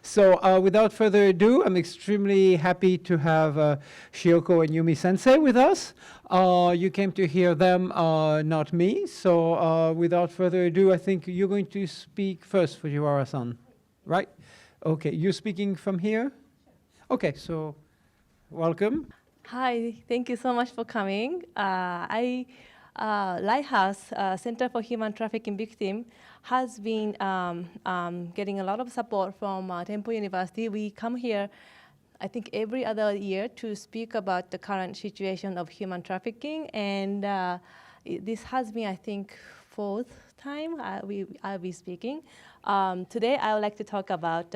So without further ado, I'm extremely happy to have Shihoko and Yumi Sensei with us. You came to hear them, not me. So without further ado, I think you're going to speak first, Fujiwara-san, right? Okay, you're speaking from here? Okay, so welcome. Hi, thank you so much for coming. Lighthouse Center for Human Trafficking Victim has been getting a lot of support from Temple University. We come here, I think, every other year to speak about the current situation of human trafficking, and this has been, I think, fourth time I'll be speaking. Today, I would like to talk about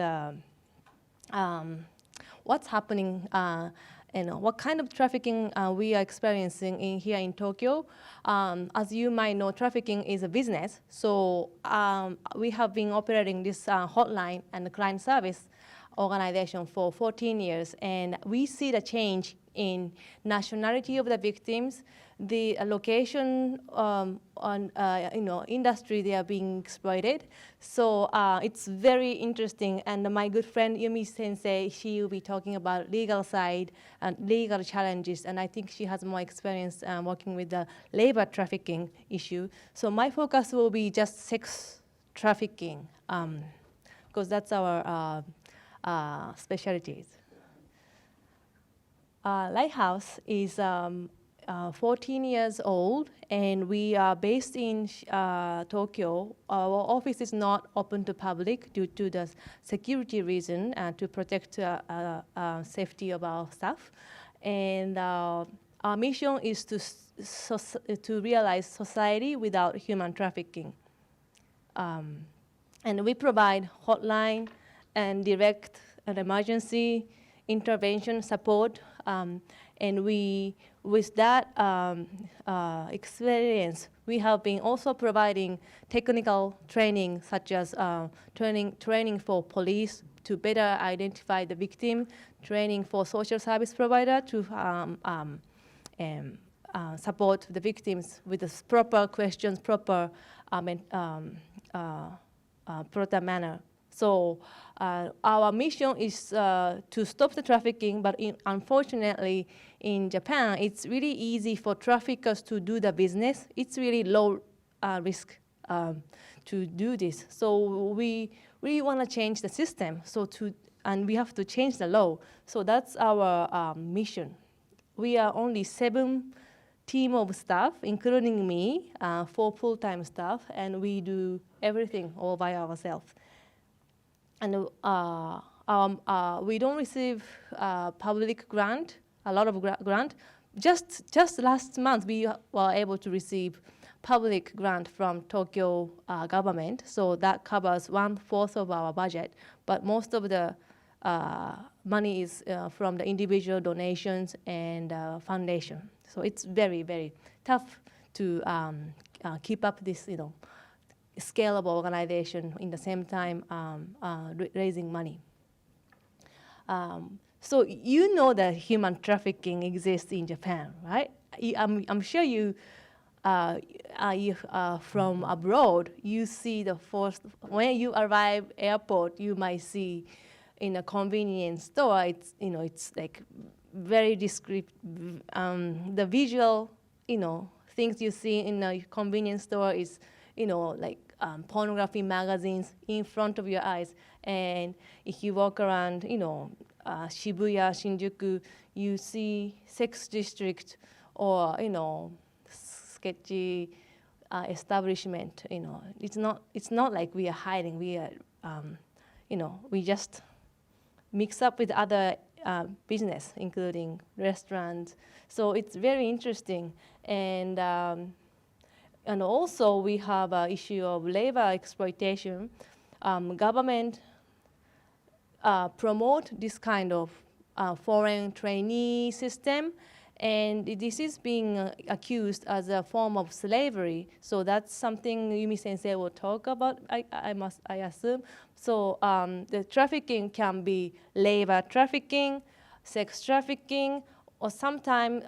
what's happening and what kind of trafficking we are experiencing here in Tokyo. As you might know, trafficking is a business. So we have been operating this hotline and client service organization for 14 years. And we see the change in nationality of the victims, the location on industry they are being exploited. So it's very interesting. And my good friend Yumi Sensei, she will be talking about legal side and legal challenges. And I think she has more experience working with the labor trafficking issue. So my focus will be just sex trafficking, because that's our specialties. Lighthouse is 14 years old, and we are based in Tokyo. Our office is not open to public due to the security reason to protect safety of our staff. And our mission is to realize society without human trafficking. And we provide hotline and direct and emergency intervention support. And with that experience, we have been also providing technical training, such as training for police to better identify the victim, training for social service provider to support the victims with the proper questions, proper manner. So our mission is to stop the trafficking, but unfortunately in Japan, it's really easy for traffickers to do the business. It's really low risk to do this. So we really want to change the system. And we have to change the law. So that's our mission. We are only 7 team of staff, including me, 4 full-time staff, and we do everything all by ourselves. And we don't receive public grant, a lot of grant. Just last month, we were able to receive public grant from Tokyo government. So that covers 1/4 of our budget. But most of the money is from the individual donations and foundation. So it's very, very tough to keep up this, scalable organization in the same time raising money. So you know that human trafficking exists in Japan, right? I'm sure you from abroad, you see the first, when you arrive airport, you might see in a convenience store, it's like very discreet. The visual, things you see in a convenience store is, like pornography magazines in front of your eyes. And if you walk around, Shibuya, Shinjuku, you see sex district or, sketchy establishment. It's not like we are hiding. We are, we just mix up with other business, including restaurants. So it's very interesting. And also we have an issue of labor exploitation. Government promote this kind of foreign trainee system, and this is being accused as a form of slavery. So that's something Yumi Sensei will talk about, I assume. So the trafficking can be labor trafficking, sex trafficking, or sometimes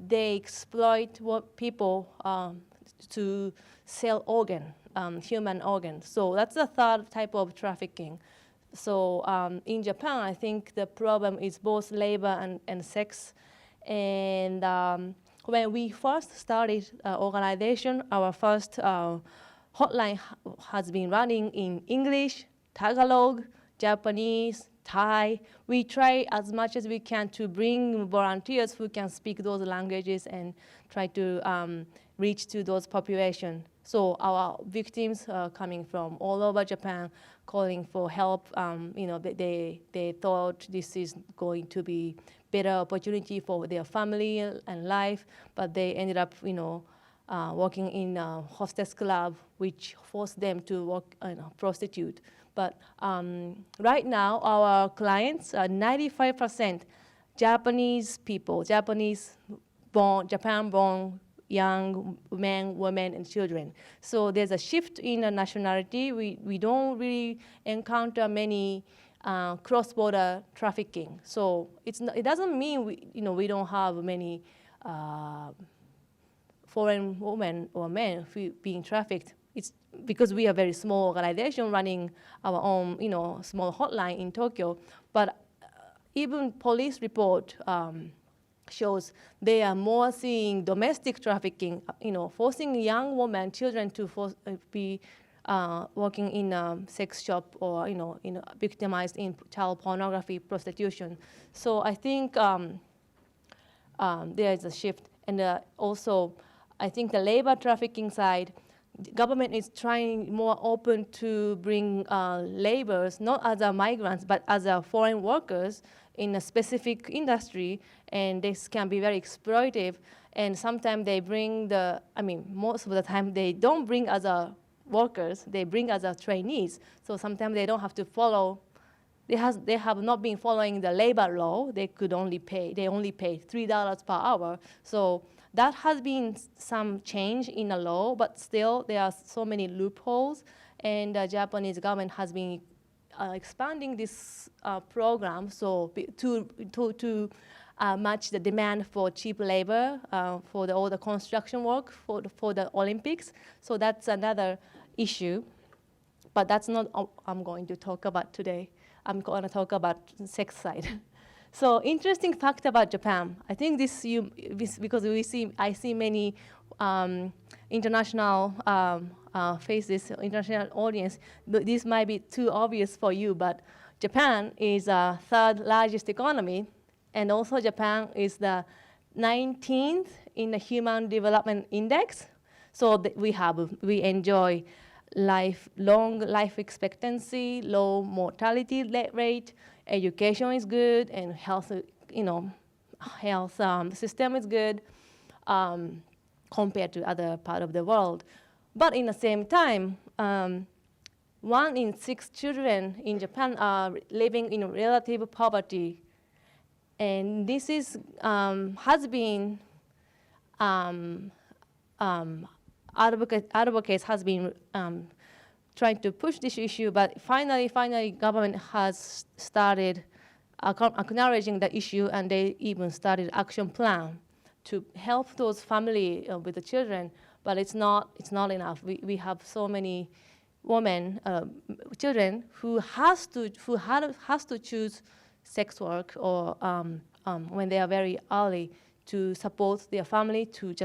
they exploit people to sell human organs. So that's the third type of trafficking. So in Japan, I think the problem is both labor and sex. And when we first started organization, our first hotline has been running in English, Tagalog, Japanese, Thai. We try as much as we can to bring volunteers who can speak those languages and try to reach to those populations. So our victims are coming from all over Japan, calling for help. They thought this is going to be better opportunity for their family and life, but they ended up, working in a hostess club, which forced them to work prostitute. But right now, our clients are 95% Japanese people, Japan-born young men, women, and children. So there's a shift in the nationality. We don't really encounter many cross-border trafficking. So it doesn't mean we don't have many foreign women or men being trafficked. It's because we are a very small organization running our own small hotline in Tokyo. But even police report shows they are more seeing domestic trafficking, forcing young women, children to be working in a sex shop or victimized in child pornography, prostitution. So I think there is a shift, and also I think the labor trafficking side, the government is trying more open to bring laborers, not as migrants, but as foreign workers in a specific industry, and this can be very exploitive. And sometimes they bring most of the time they don't bring as workers, they bring as trainees. So sometimes they don't have to follow, they have not been following the labor law. They only pay $3 per hour. So that has been some change in the law, but still there are so many loopholes, and the Japanese government has been expanding this program so to match the demand for cheap labor for all the construction work for the Olympics. So that's another issue, but that's not what I'm going to talk about today. I'm going to talk about the sex side. So interesting fact about Japan. I think this because I see many international faces, international audience. This might be too obvious for you, but Japan is the third largest economy, and also Japan is the 19th in the Human Development Index. So we enjoy long life expectancy, low mortality rate, education is good, and health system is good compared to other part of the world. But in the same time, 1 in 6 children in Japan are living in relative poverty, and this is has been advocates has been trying to push this issue, but finally government has started acknowledging the issue, and they even started action plan to help those family with the children. But it's not enough. We have so many women, children who has to choose sex work or when they are very early to support their family to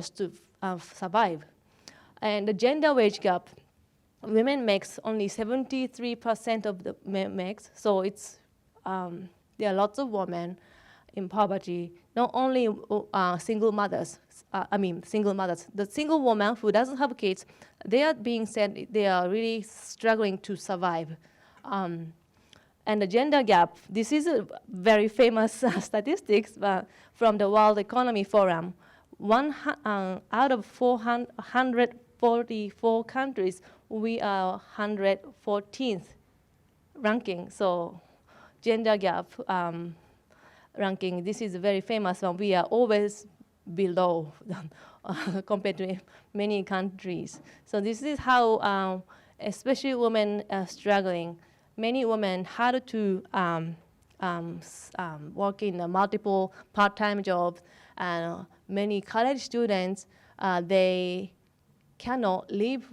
survive. And the gender wage gap, women makes only 73% of the men makes. So it's there are lots of women in poverty. Not only single mothers. The single woman who doesn't have kids, they are being said they are really struggling to survive. And the gender gap, this is a very famous statistics from the World Economy Forum. Out of 444 countries, we are 114th ranking. So gender gap ranking, this is very famous one. We are always below compared to many countries. So this is how, especially women are struggling. Many women had to work in multiple part-time jobs, and many college students, they cannot live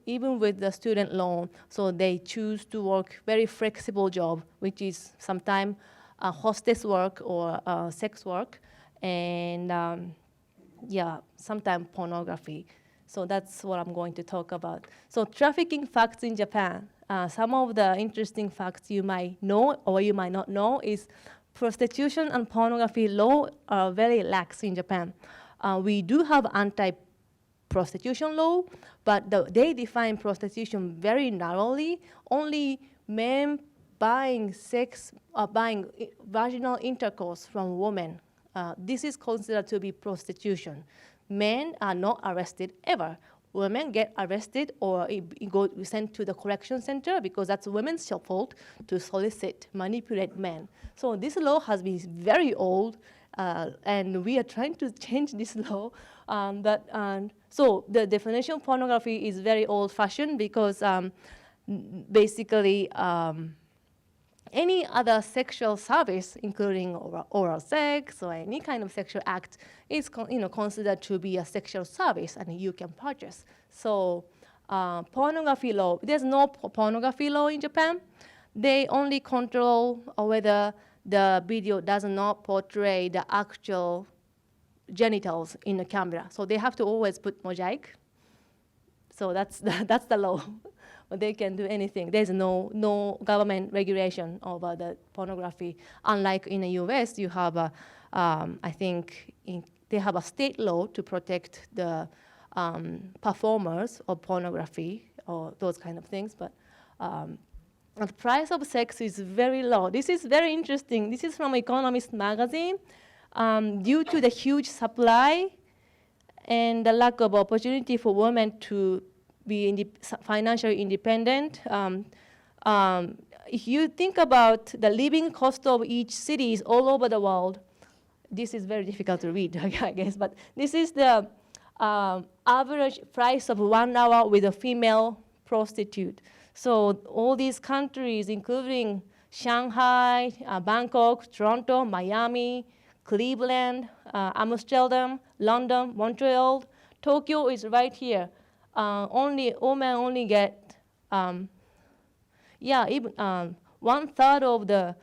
even with the student loan, so they choose to work very flexible job, which is sometimes hostess work or sex work, and sometimes pornography. So that's what I'm going to talk about. So trafficking facts in Japan. Some of the interesting facts you might know or you might not know is prostitution and pornography law are very lax in Japan. We do have anti-prostitution law, but they define prostitution very narrowly. Only men buying buying vaginal intercourse from women. This is considered to be prostitution. Men are not arrested ever. Women get arrested or sent to the correction center because that's women's fault to solicit, manipulate men. So this law has been very old, and we are trying to change this law. So the definition of pornography is very old-fashioned because basically any other sexual service, including oral sex or any kind of sexual act, is considered to be a sexual service, and you can purchase. So pornography law, there's no pornography law in Japan. They only control whether the video does not portray the actual genitals in the camera. So they have to always put mosaic. So that's the law. They can do anything. There's no government regulation over the pornography. Unlike in the US, you have I think they have a state law to protect the performers of pornography or those kind of things. But the price of sex is very low. This is very interesting. This is from Economist magazine. Due to the huge supply and the lack of opportunity for women to be financially independent. If you think about the living cost of each cities all over the world, this is very difficult to read, I guess, but this is the average price of 1 hour with a female prostitute. So all these countries, including Shanghai, Bangkok, Toronto, Miami, Cleveland, Amsterdam, London, Montreal, Tokyo is right here. Women only get, even 1/3 of the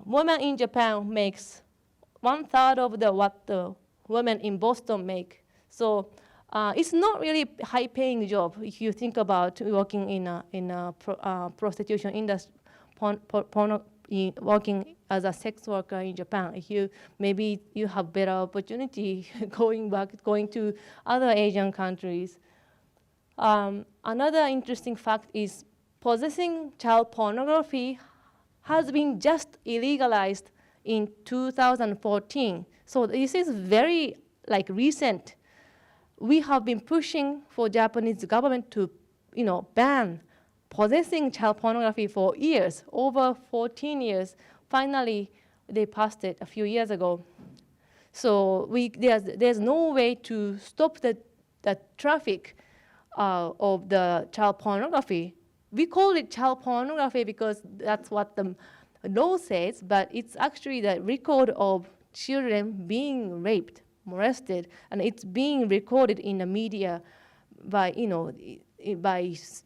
women in Japan makes 1/3 of what the women in Boston make. So it's not really high-paying job if you think about working in a prostitution industry, working as a sex worker in Japan. Maybe you have better opportunity going to other Asian countries. Another interesting fact is possessing child pornography has been just illegalized in 2014. So this is very recent. We have been pushing for Japanese government to, ban possessing child pornography for years, over 14 years. Finally, they passed it a few years ago. So there's no way to stop the traffic of the child pornography. We call it child pornography because that's what the law says, but it's actually the record of children being raped, molested, and it's being recorded in the media by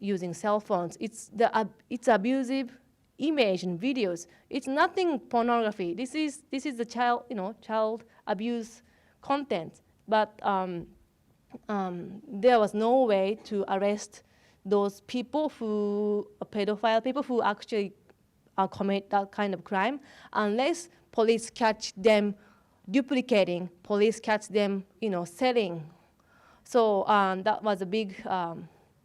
using cell phones. It's abusive image and videos. It's nothing pornography. This is the child abuse content. But there was no way to arrest those people pedophile people who actually commit that kind of crime, unless police catch them duplicating, police catch them, selling. So that was a big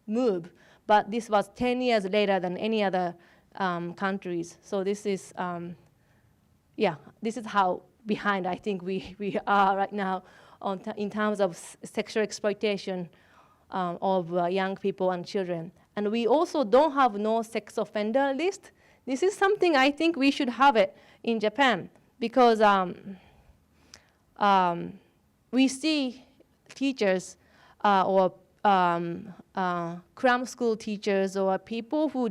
move. But this was 10 years later than any other countries. So this is, this is how behind I think we are right now in terms of sexual exploitation of young people and children. And we also don't have no sex offender list. This is something I think we should have it in Japan because we see teachers or cram school teachers or people who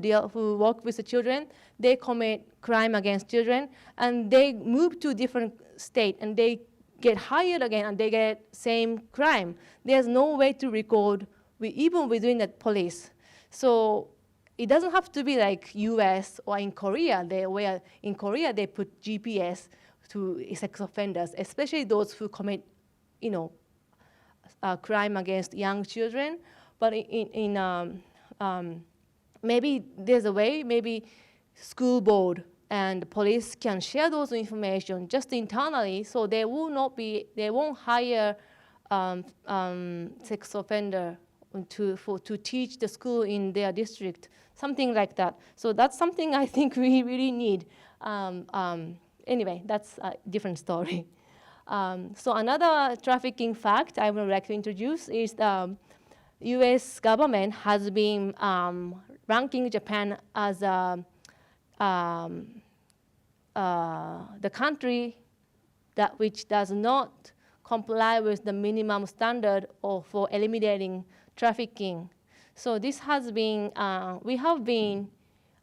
work with the children, they commit crime against children, and they move to different state and they get hired again and they get same crime. There's no way to record even within the police. So it doesn't have to be like US or in Korea, where in Korea they put GPS to sex offenders, especially those who commit, crime against young children. But maybe there's a way, maybe school board and police can share those information just internally, so they won't hire sex offender to teach the school in their district, something like that. So that's something I think we really need. Anyway, that's a different story. So another trafficking fact I would like to introduce is the US government has been ranking Japan as the country which does not comply with the minimum standard for eliminating trafficking. So this has been, we have been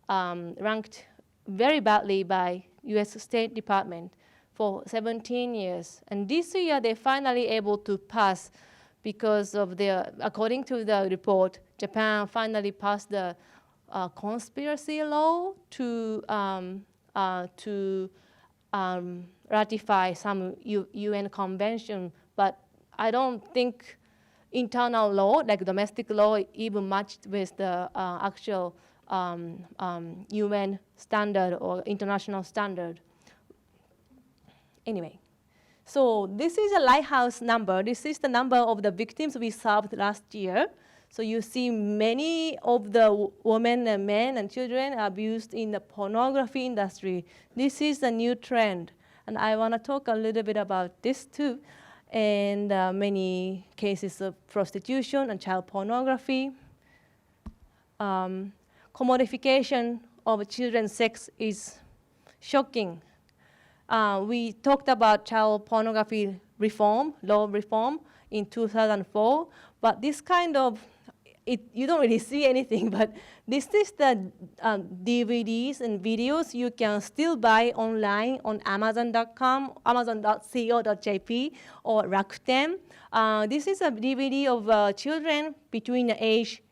ranked very badly by US State Department for 17 years. And this year they finally able to pass because of according to the report, Japan finally passed the conspiracy law to ratify some UN convention, but I don't think internal law, like domestic law, even matched with the actual UN standard or international standard. Anyway, so this is a Lighthouse number. This is the number of the victims we served last year. So you see many of the women and men and children abused in the pornography industry. This is a new trend. And I want to talk a little bit about this too. And many cases of prostitution and child pornography. Commodification of children's sex is shocking. We talked about child pornography law reform in 2004, but this kind of, you don't really see anything, but this is the DVDs and videos you can still buy online on Amazon.com, Amazon.co.jp, or Rakuten. This is a DVD of children between the age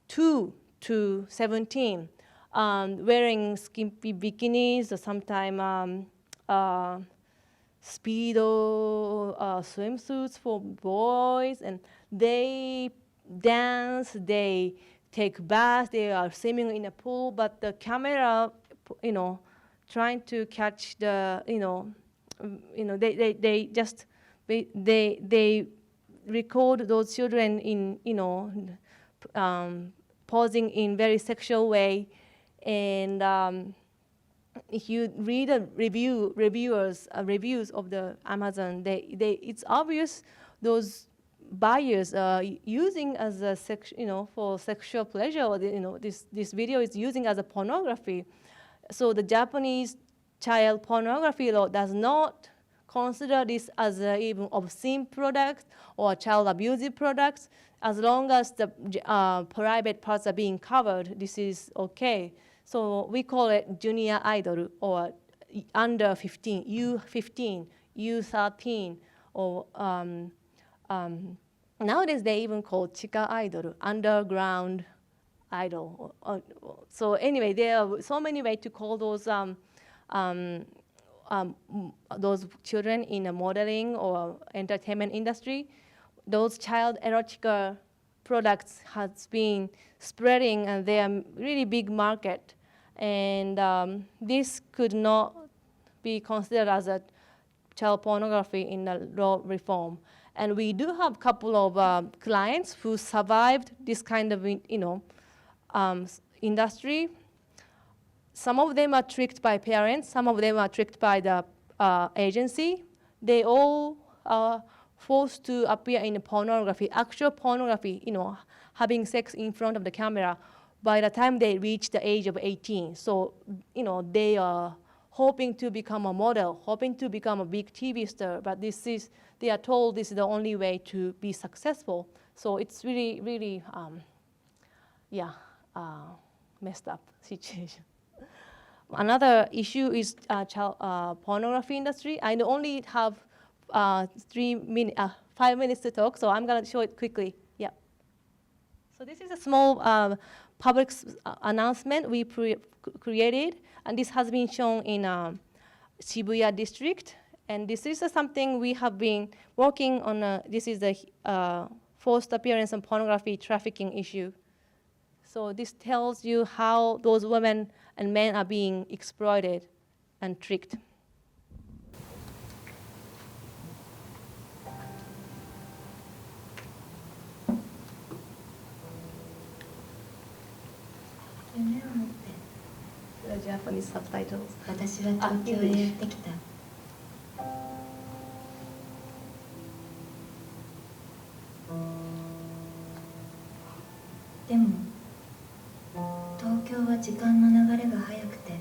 2 to 17, wearing skimpy bikinis or sometimes Speedo swimsuits for boys, and they dance, they take baths, they are swimming in a pool, but the camera, trying to catch the, they record those children in, posing in very sexual way, and if you read reviews of the Amazon, it's obvious those buyers are using as a for sexual pleasure, or this video is using as a pornography. So the Japanese child pornography law does not consider this as even obscene product or child abusive products. As long as the private parts are being covered, this is okay. So we call it junior idol, or under 15, U15, U13, or nowadays they even call chika idol, underground idol. So anyway, there are so many ways to call those children in the modeling or entertainment industry. Those child erotica products has been spreading, and they are really big market. And this could not be considered as a child pornography in the law reform. And we do have a couple of clients who survived this kind of industry. Some of them are tricked by parents. Some of them are tricked by the agency. They all are forced to appear in pornography, actual pornography, having sex in front of the camera by the time they reach the age of 18. So, they are hoping to become a model, hoping to become a big TV star, but they are told this is the only way to be successful. So it's really, really, messed up situation. Another issue is child pornography industry. I only have 5 minutes to talk, so I'm gonna show it quickly. Yeah. So this is a small public announcement we created, and this has been shown in Shibuya district. And this is something we have been working on. This is the forced appearance and pornography trafficking issue. So this tells you how those women and men are being exploited and tricked. The Japanese subtitles. 私は東京へやってきた。でも東京は時間の流れが速くて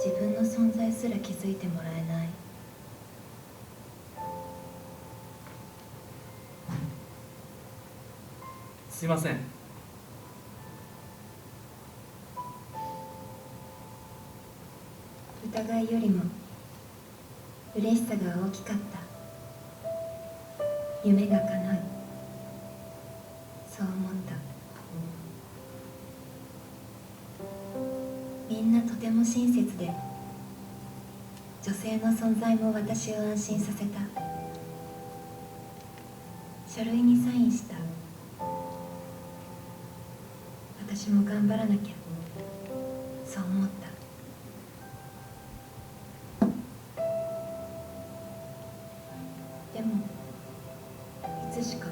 自分の存在すら気づいてもらえない。すいません。疑いよりも嬉しさが大きかった。夢が叶う。そう思った。みんなとても親切で、女性の存在も私を安心させた。書類にサインした。私も頑張らなきゃ。そう思った。でもいつしか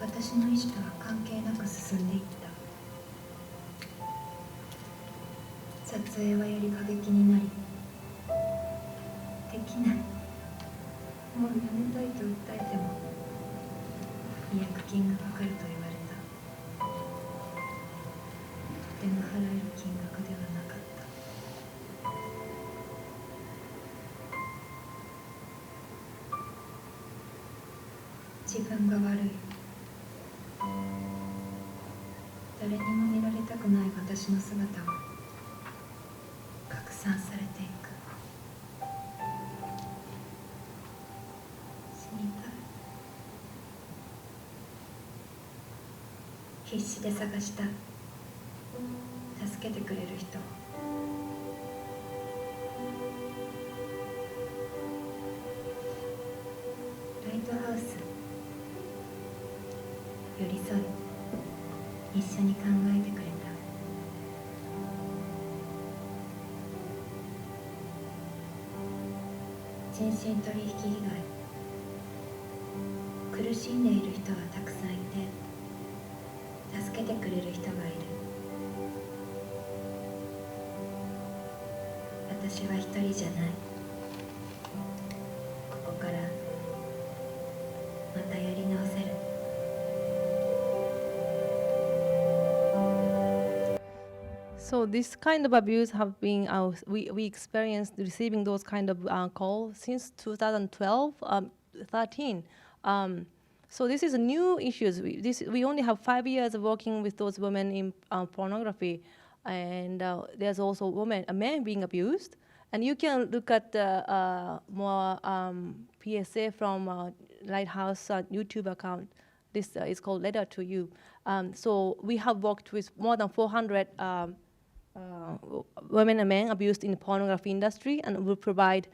私の意思とは関係なく進んでいった。撮影はより過激になり、できない、もうやめたいと訴えても違約金がかかると言われた。とても払える金額ではなかった。自分が悪い。誰にも見られたくない私の姿は拡散されていく。死にたい。必死で探した。助けてくれる人。ライトハウス。寄り添い、一緒に考えてくれた。人身取引被害。苦しんでいる人はたくさんいて、助けてくれる人がいる。私は一人じゃない。ここからまたやり直せる。So this kind of abuse have been we experienced receiving those kind of calls since 2012, 13. So this is a new issues. We only have 5 years of working with those women in pornography, and there's also men being abused. And you can look at the more PSA from Lighthouse YouTube account. This is called Letter to You. So we have worked with more than 400 women and men abused in the pornography industry, and we provide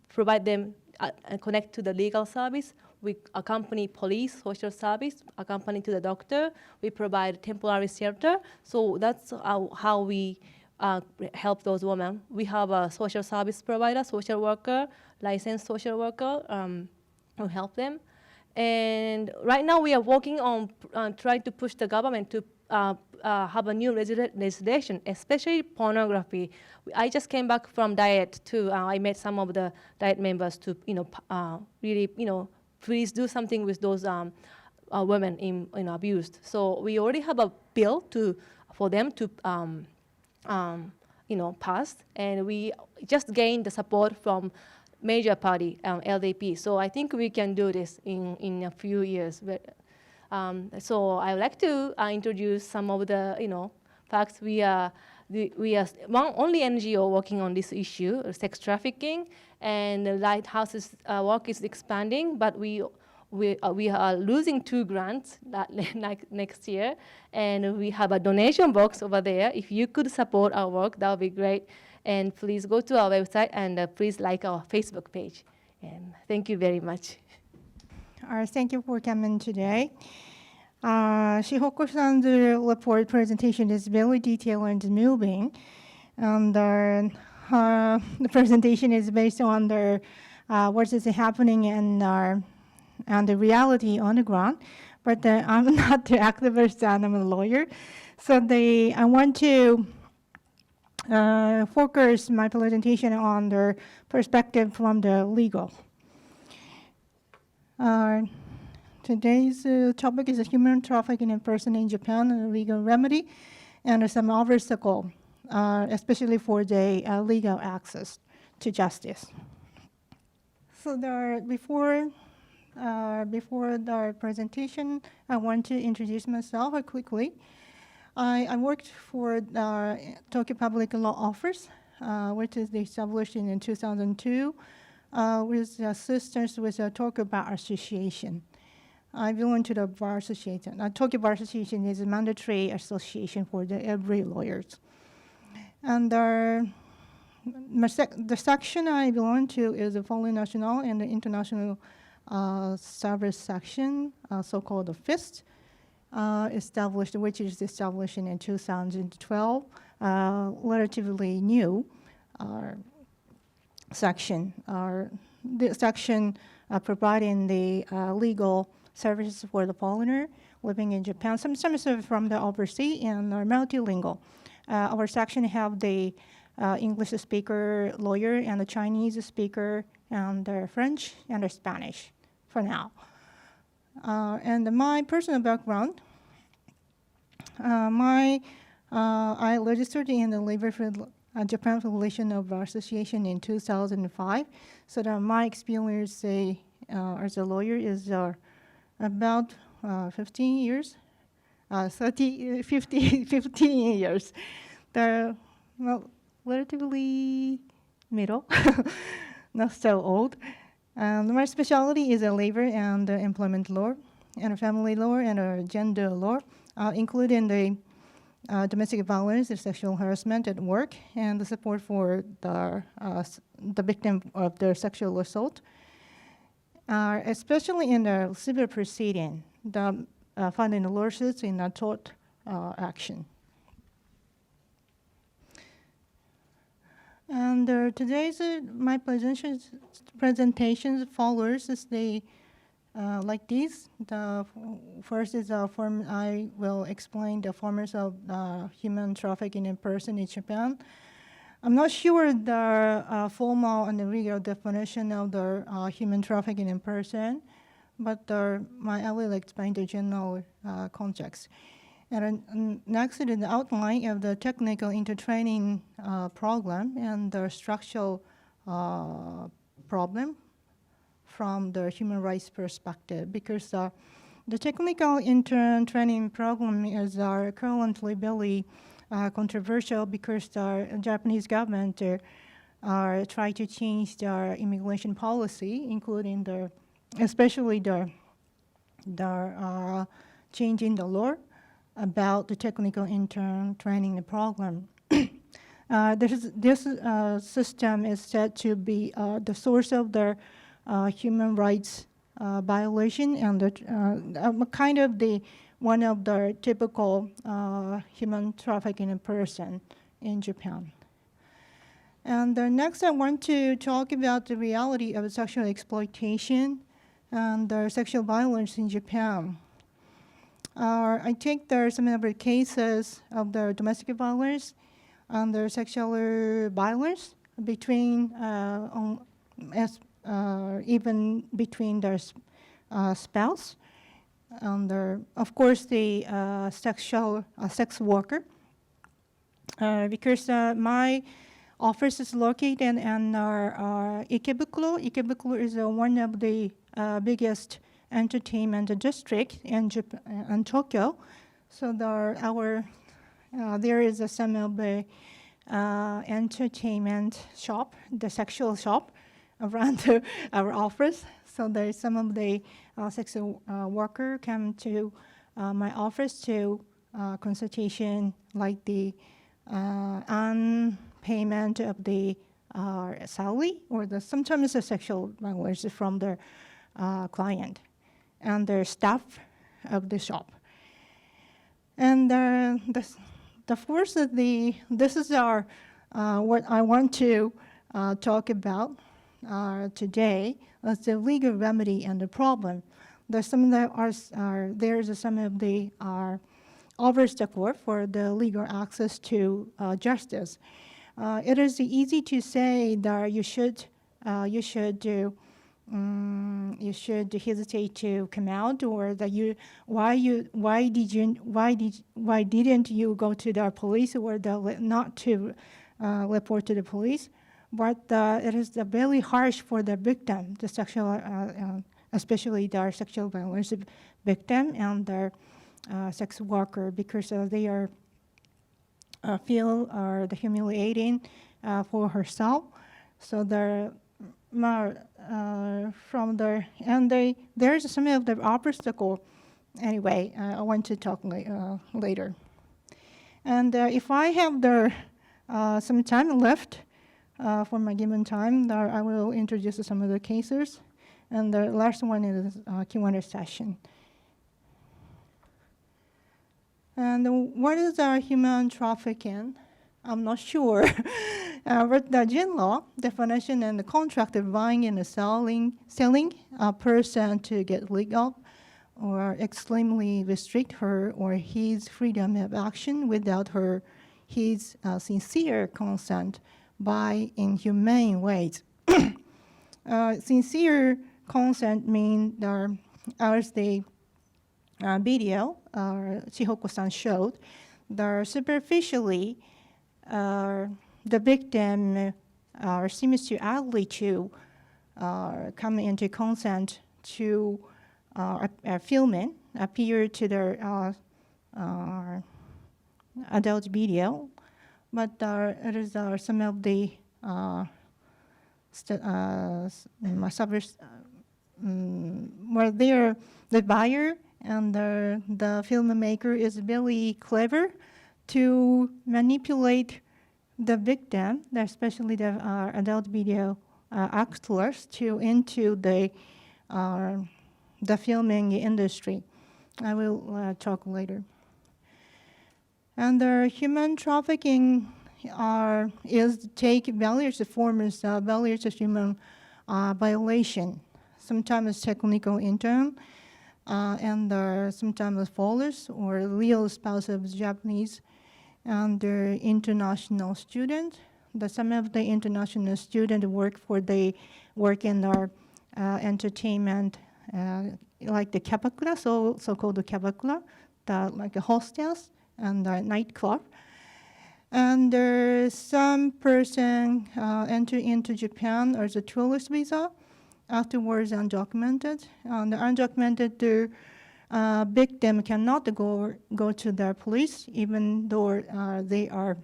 provide them and connect to the legal service. We accompany police, social service, accompany to the doctor. We provide temporary shelter. So that's how we help those women. We have a social service provider, social worker, licensed social worker who help them. And right now we are working on trying to push the government to have a new legislation, especially pornography. I just came back from Diet too. I met some of the Diet members to, really, please do something with those women in abused. So we already have a bill for them to, pass, and we just gained the support from major party, LDP. So I think we can do this in a few years. So I would like to introduce some of the, facts we are we are one only NGO working on this issue, sex trafficking, and the Lighthouse's work is expanding, but we are losing 2 grants next year, and we have a donation box over there. If you could support our work, that would be great. And please go to our website and please like our Facebook page. And thank you very much. Thank you for coming today. Shihoko-san's report presentation is very detailed and moving. And the presentation is based on what is happening and the reality on the ground. But I'm not the activist, and I'm a lawyer. So I want to focus my presentation on the perspective from the legal. Today's topic is human trafficking in person in Japan and legal remedy, and some obstacle, especially for the legal access to justice. So before the presentation, I want to introduce myself quickly. I worked for Tokyo Public Law Office, which is established in 2002, with assistance with the Tokyo Bar Association. I belong to the Bar Association. Tokyo Bar Association is a mandatory association for every lawyers. And the section I belong to is the Foreign National and the International Service section, so-called the FIST, which is established in 2012, relatively new section. The section providing the legal services for the foreigner living in Japan, sometimes from the overseas, and are multilingual. Our section have the English speaker lawyer and the Chinese speaker and the French and the Spanish for now. And my personal background, I registered in the Labor Japan Federation of Association in 2005. So that my experience as a lawyer is about 15 years, 15 years. Relatively middle, not so old. My specialty is labor and employment law, and family law, and gender law, including the domestic violence and sexual harassment at work, and the support for the victim of the sexual assault, especially in the civil proceeding, finding the lawsuits in a tort action. And today's my presentations follows is like this. The first is I will explain the forms of human trafficking in person in Japan. I'm not sure the formal and the legal definition of the human trafficking in person, but I will explain the general context. And next is the outline of the technical intertraining program and the structural problem from the human rights perspective, because the technical intern training program is currently very controversial, because the Japanese government are trying to change their immigration policy, including especially the changing the law about the technical intern training program. This system is said to be the source of the human rights violation, and kind of one of the typical human trafficking in person in Japan. And next, I want to talk about the reality of sexual exploitation and sexual violence in Japan. I think there are some other cases of the domestic violence and the sexual violence between, even between their spouse, and of course the sex worker. Because my office is located in Ikebukuro. Ikebukuro is one of the biggest entertainment district in Tokyo. So our there is some of the entertainment shop, the sexual shop around our office. So there's some of the sexual worker come to my office to consultation, like the unpayment of the salary, or sometimes the sexual violence from the client and the staff of the shop. And the first of this is our what I want to talk about today is the legal remedy and the problem. There's some that there's some of the obstacle for the legal access to justice. It is easy to say that you should hesitate to come out, or that why didn't you go to the police, or not to report to the police? But it is very harsh for the victim, the sexual, especially the sexual violence victim and the sex worker, because they are feel the humiliating for herself. So there there's some of the obstacle. Anyway, I want to talk later. And if I have some time left for my given time, I will introduce some of the cases. And the last one is Q&A session. And what is human trafficking? I'm not sure. But the general definition and the contract of buying and selling a person to get legal or extremely restrict her or his freedom of action without his sincere consent by inhumane ways. Sincere consent means, as the video Shihoko-san showed, superficially the victim seems to agree to come into consent to filming, appear to their adult video, but it is some of the where the buyer and the filmmaker is very clever to manipulate the victim, especially the adult video actors, into the filming industry. I will talk later. And the human trafficking is take various forms of various human violation. Sometimes technical intern, and sometimes followers or real spouse of Japanese, and international student. Some of the international students work in our entertainment, like the Kabakura, so-called Kabakura, like a hostels and a nightclub. And some person enter into Japan as a tourist visa, afterwards undocumented. And the undocumented victim cannot go to the police, even though they are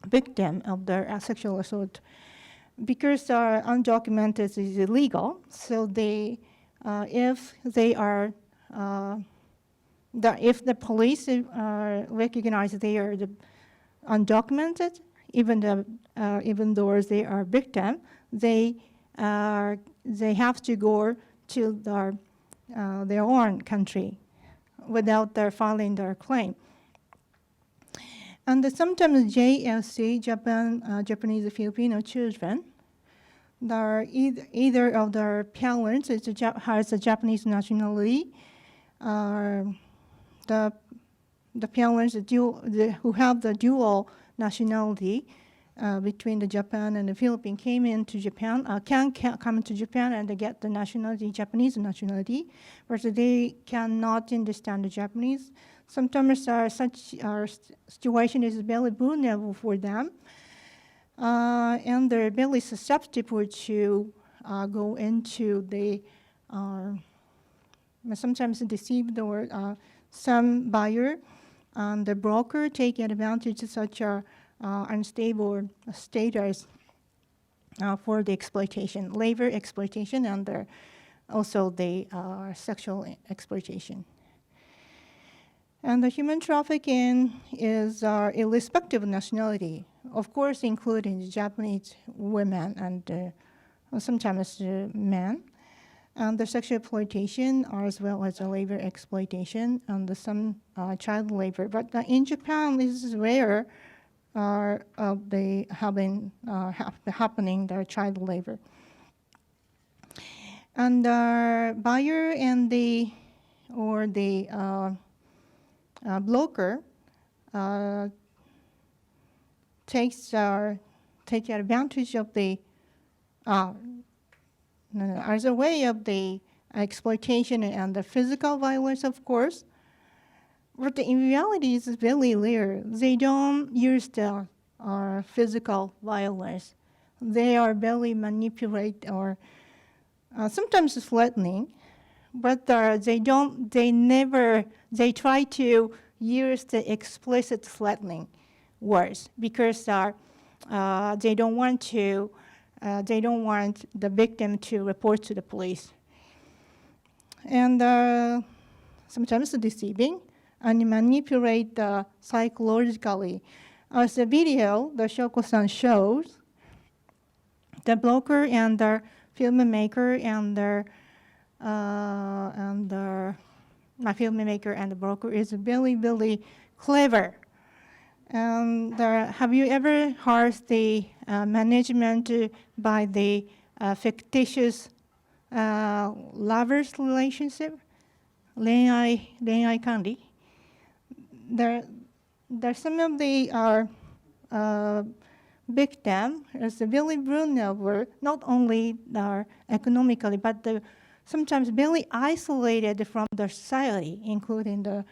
victim of the sexual assault, because undocumented is illegal. So if the police recognize they are the undocumented, even though they are victim, they have to go to their own country without their filing their claim. And sometimes JFC, Japanese Filipino children, either of their parents has a Japanese nationality, the parents who have the dual nationality between the Japan and the Philippines came into Japan, can come to Japan and get the nationality, Japanese nationality, but they cannot understand the Japanese. Sometimes such situation is very vulnerable for them, and they're very susceptible to go into the sometimes deceived, or some buyer and the broker take advantage of such a unstable status for the exploitation, labor exploitation, and also the sexual exploitation. And the human trafficking is irrespective of nationality, of course, including Japanese women and sometimes men, and the sexual exploitation as well as the labor exploitation and some child labor. But in Japan, this is rare happening, the child labor. And the buyer and the broker take advantage of the as a way of the exploitation and the physical violence, of course. But in reality, it's very rare. They don't use the physical violence. They are very manipulate or sometimes threatening, but they try to use the explicit threatening words because they don't want the victim to report to the police. And sometimes deceiving and manipulate psychologically. As the video, the Shihoko-san shows, the broker and the filmmaker and the filmmaker and the broker is really, really clever. And have you ever heard the management by the fictitious lovers relationship, 恋愛管理? There some of the victim is really vulnerable, not only economically, but sometimes very isolated from the society, including the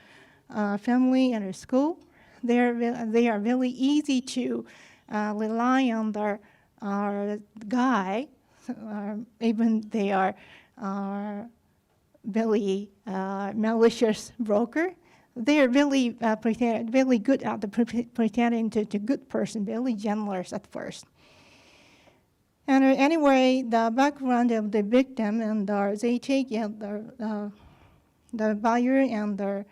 family and the school. They are very easy to rely on their guy, even they are very malicious broker. They are really good at pretending to good person, very generous at first. And anyway, the background of the victim and they take the buyer and the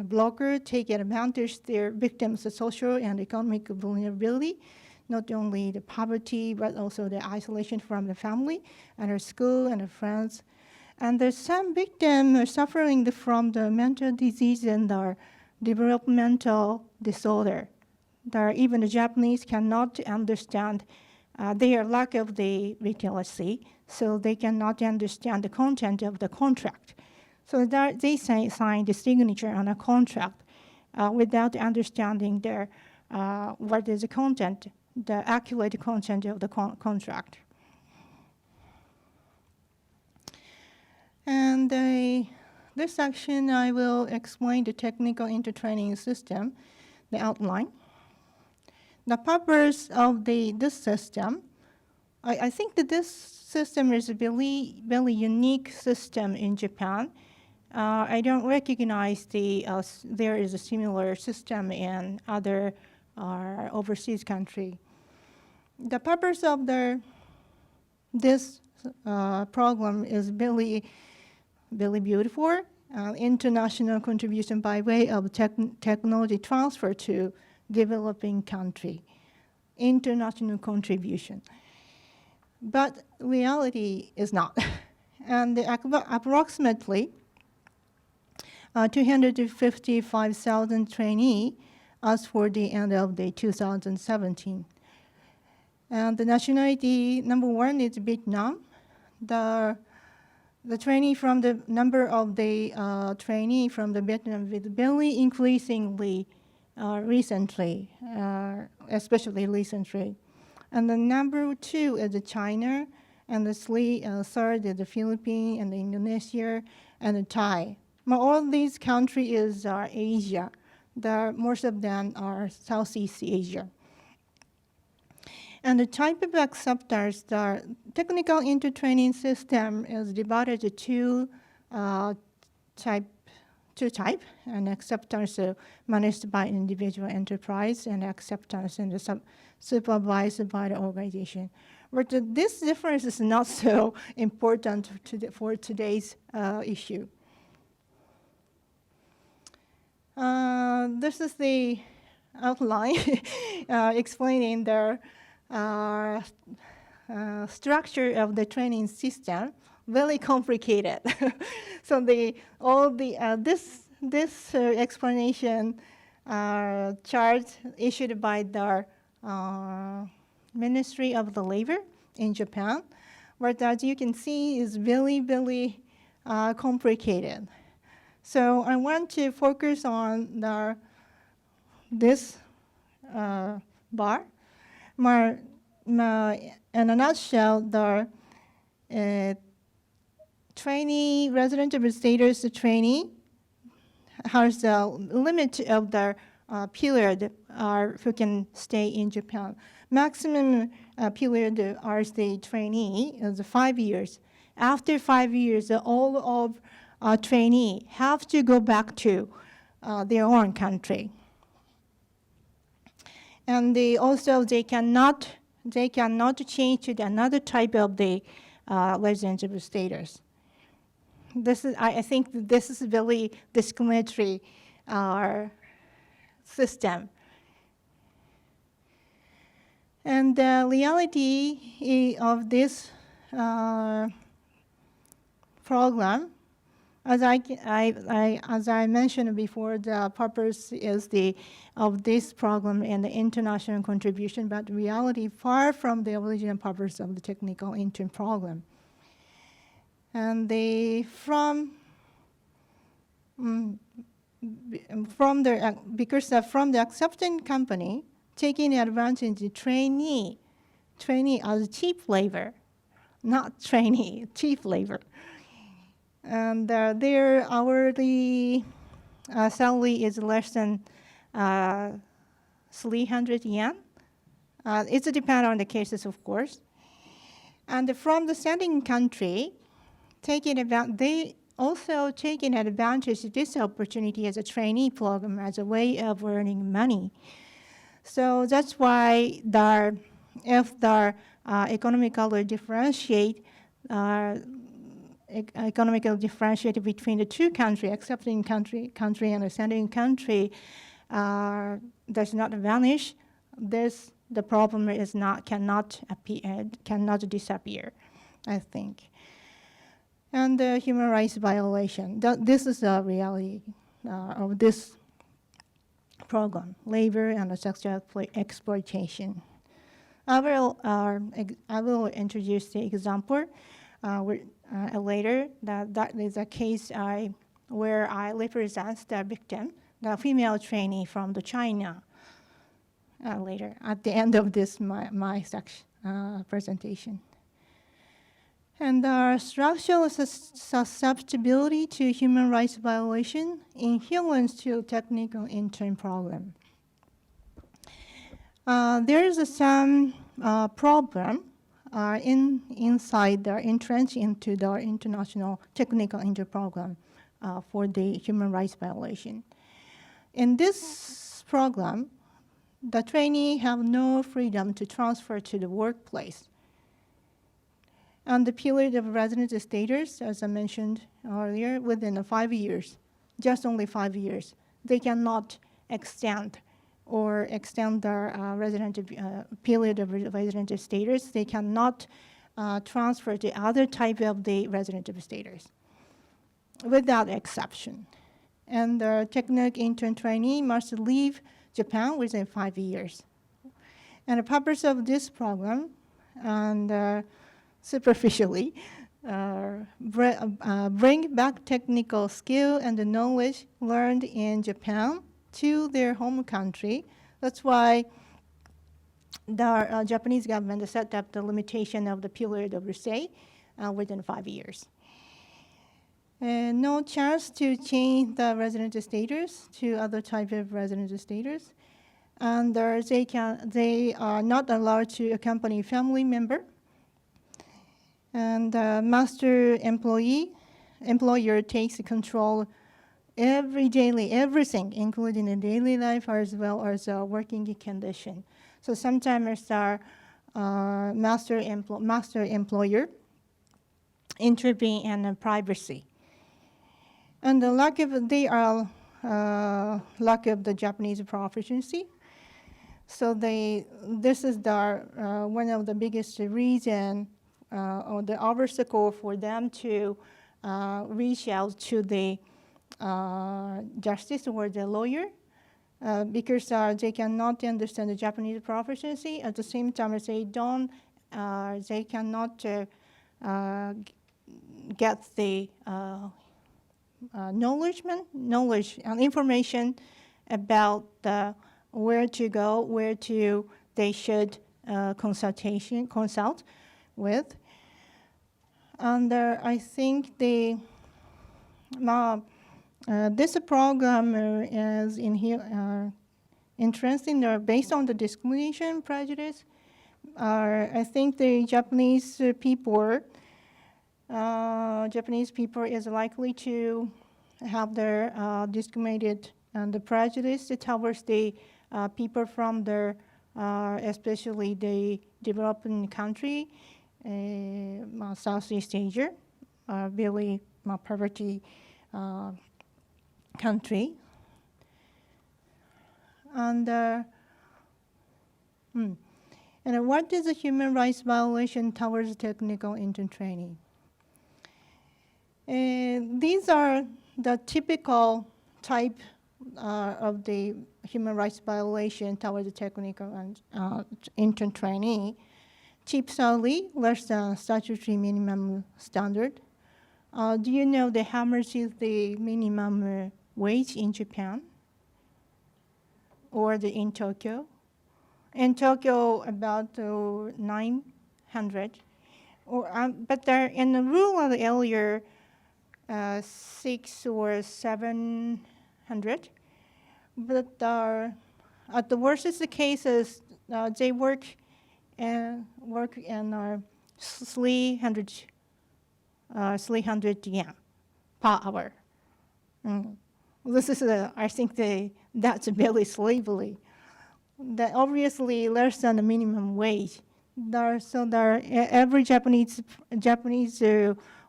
broker take advantage of their victims' social and economic vulnerability, not only the poverty, but also the isolation from the family and their school and their friends. And there's some victims are suffering from the mental disease and their developmental disorder. Even the Japanese cannot understand their lack of the literacy, so they cannot understand the content of the contract. So they sign the signature on a contract without understanding what is the content, the accurate content of the contract. And this section, I will explain the technical intertraining system, the outline. The purpose of this system, I think that this system is a very, very unique system in Japan. I don't recognize there is a similar system in other overseas country. The purpose of this program is very, very beautiful. International contribution by way of technology transfer to developing country. International contribution. But reality is not. And approximately 255,000 trainees as for the end of the 2017. And the nationality, number one is Vietnam. The trainee from the number of the trainee from the Vietnam is very increasingly recently, especially recently. And the number two is China, and the third is the Philippines and Indonesia and the Thai. But all these countries are Asia. Most of them are Southeast Asia. And the type of acceptors, the technical intertraining system is divided into two two type, and acceptance managed by individual enterprise and acceptance and supervised by the organization. But this difference is not so important for today's issue. This is the outline explaining the structure of the training system. Very complicated. So this explanation chart issued by the Ministry of the Labor in Japan, but as you can see, is very complicated. So I want to focus on this bar. In a nutshell, the trainee, resident status trainee has a limit of the period who can stay in Japan. Maximum period are stay trainee is 5 years. After 5 years, all of trainee have to go back to their own country. And they cannot change to another type of the resident status. I think this is very discriminatory system. And the reality of this program, as I mentioned before, the purpose is of this program and the international contribution, but reality far from the original purpose of the technical intern program. And from the accepting company taking advantage of trainee as cheap labor, not trainee, cheap labor. And their hourly salary is less than 300 yen. It depends on the cases, of course. And from the sending country, they also taking advantage of this opportunity as a trainee program as a way of earning money. So that's why if the economically differentiate between the two countries, accepting country and the sending country, does not vanish. The problem cannot disappear, I think. And the human rights violation. This is the reality of this program: labor and sexual exploitation. I will introduce the example later. That is a case where I represent the victim, the female trainee from China. Later, at the end of this my section presentation. And structural susceptibility to human rights violation inherent to technical intern program. There is some problem entrenched into the international technical intern program for the human rights violation. In this program, the trainee have no freedom to transfer to the workplace. And the period of residence status, as I mentioned earlier, within 5 years, just only 5 years, they cannot extend the period of resident status. They cannot transfer to other type of the resident status, without exception. And the technical intern trainee must leave Japan within 5 years. And the purpose of this program, and superficially, bring back technical skill and the knowledge learned in Japan to their home country. That's why the Japanese government set up the limitation of the period of stay within 5 years. No chance to change the resident status to other type of resident status. And they are not allowed to accompany family member. And master employer takes control everything, including the daily life as well as working condition. So sometimes our master employer intervene in privacy. And the lack of the Japanese proficiency. So this is one of the biggest reason or the obstacle for them to reach out to the justice or the lawyer because they cannot understand the Japanese proficiency. At the same time, they cannot get the knowledge and information about where to go, they should consult with. And I think this program is in here interesting based on the discrimination prejudice. I think the Japanese people is likely to have their discriminated and the prejudice towards the people from their, especially the developing country, Southeast Asia, really poverty country. And what is a human rights violation towards technical intern training? These are the typical type of the human rights violation towards the technical and intern trainee. Cheap salary, less than statutory minimum standard. Do you know how much is the minimum wage in Japan? Or in Tokyo? In Tokyo, about 900. But in the rural area, 600 or 700. But at the worst of the cases, they work in 300 yen per hour. This is I think that's really slavery. That obviously less than the minimum wage. Every Japanese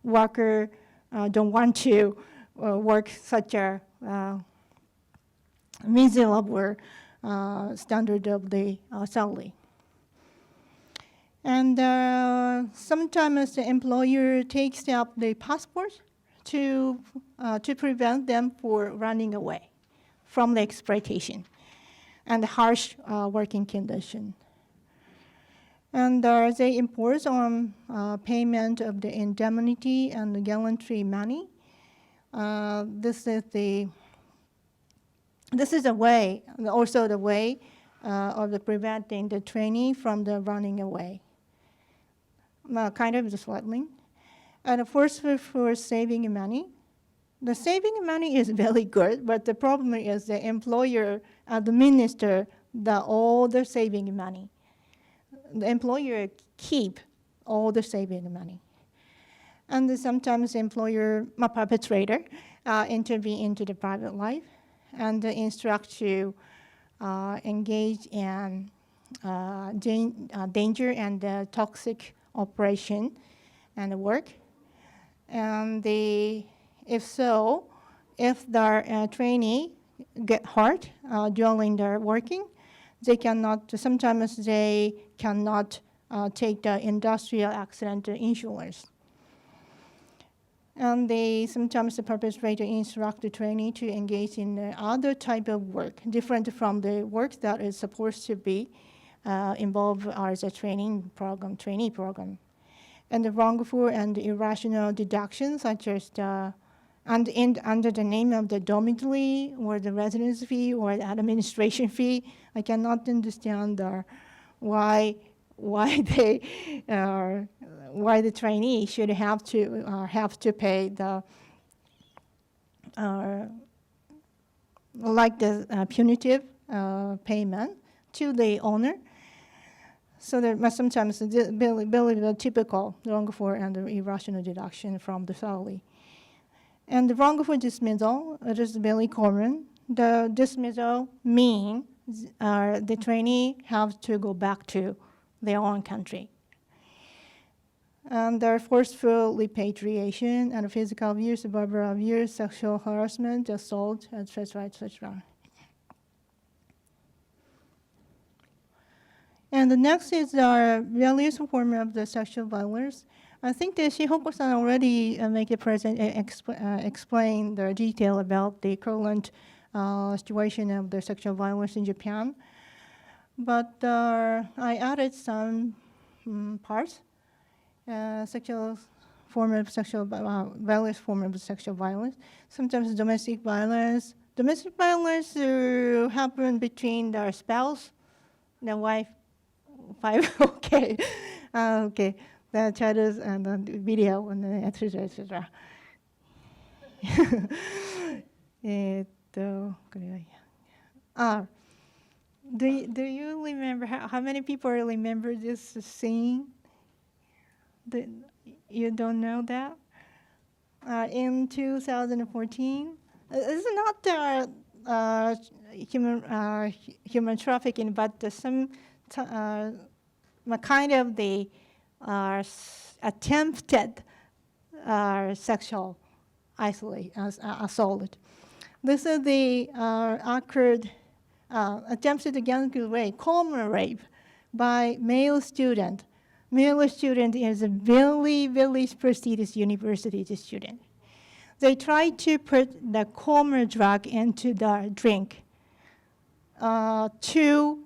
worker don't want to work such a miserable standard of the salary. And sometimes the employer takes up the passport to prevent them from running away from the exploitation and the harsh working condition. And they impose on payment of the indemnity and the guarantee money. This is a way, also the way of the preventing the trainee from the running away. Kind of the threatening. And first for saving money. The saving money is very good, but the problem is the employer administer all the saving money. The employer keep all the saving money. And sometimes the employer, perpetrator, intervene into the private life and instruct to engage in danger and toxic operation and work. And if the trainee get hurt during their working, sometimes they cannot take the industrial accident insurance. And sometimes the perpetrator instruct the trainee to engage in other type of work, different from the work that is supposed to be involved as a trainee program. And the wrongful and irrational deductions, such as under the name of the dormitory or the residence fee or the administration fee, I cannot understand why the trainee should have to pay the punitive payment to the owner. So there sometimes the typical wrongful and irrational deduction from the salary. And the wrongful dismissal, it is very common. The dismissal means the trainee have to go back to their own country. And there are forceful repatriation and physical abuse, verbal abuse, sexual harassment, assault, etc., etc. And the next is our various form of the sexual violence. I think that Shihoko-san already explained the detail about the current situation of the sexual violence in Japan. But I added some parts. Sexual form of sexual various form of sexual violence. Sometimes domestic violence. Domestic violence happen between the spouse, the wife. Okay, okay. The chatters and the video and etc. etc. Do you remember how many people remember this scene? You don't know that? In 2014, it's not human trafficking, but some kind of the attempted sexual assault. This is the occurred attempted genital rape, common rape by male student. Male student is a very, very prestigious university student. They tried to put the common drug into the drink to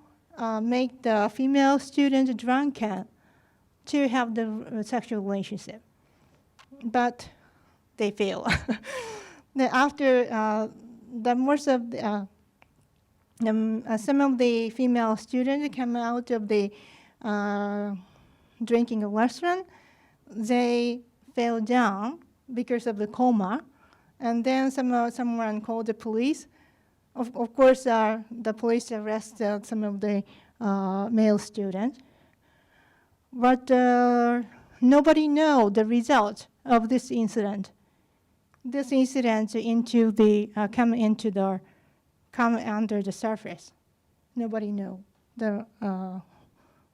make the female student drunken to have the sexual relationship. But they fail. Then after some of the female students come out of the drinking restaurant, they fell down because of the coma, and then someone called the police. Of course, the police arrested some of the male students, but nobody knows the result of this incident. This incident come under the surface. Nobody knows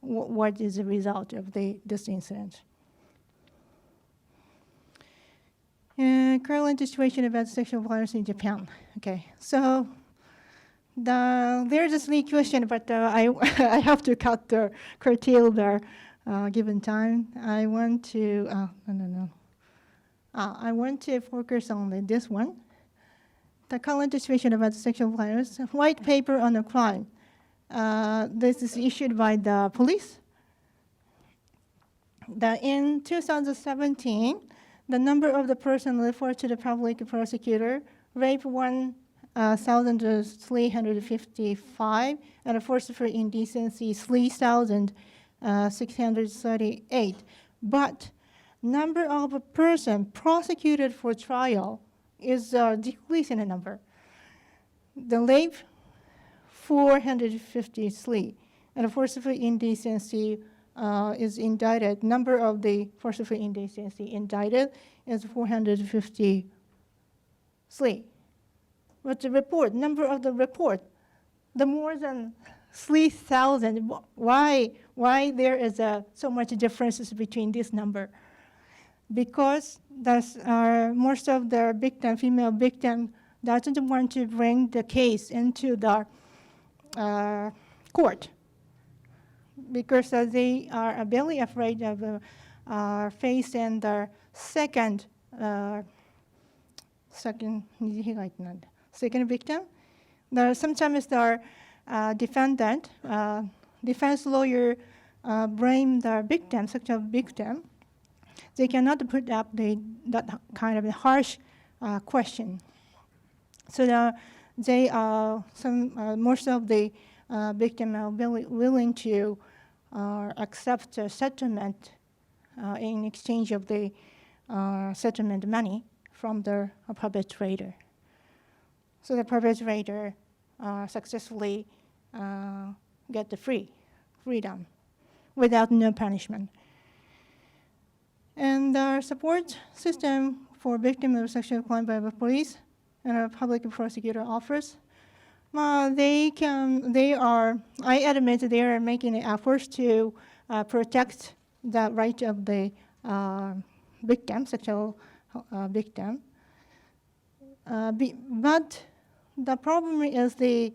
what is the result of this incident. Current situation about sexual violence in Japan. Okay, so there's a three question, but I have to curtail the given time. I want to I want to focus on this one. The current situation about sexual violence. White paper on the crime. This is issued by the police. In 2017, the number of the person referred to the public prosecutor, rape 1,355, and forcible indecency 3,638. But number of a person prosecuted for trial is decreasing in number. The rape 453, and forcible indecency is indicted. Number of the forcible indecency indicted is 453. But the number of the report, the more than 3,000. Why there is so much differences between this number? Because most of the female victim doesn't want to bring the case into the court because they are very afraid of facing the second victim. Sometimes the defense lawyer blame the victim, sexual victim. They cannot put up that kind of a harsh question. So most of the victims are willing to accept a settlement in exchange of the settlement money from the perpetrator. So the perpetrator successfully get the freedom without no punishment. And our support system for victims of sexual crime by the police and a public prosecutor office. I admit they are making efforts to protect the right of the victim, sexual victim. But the problem is this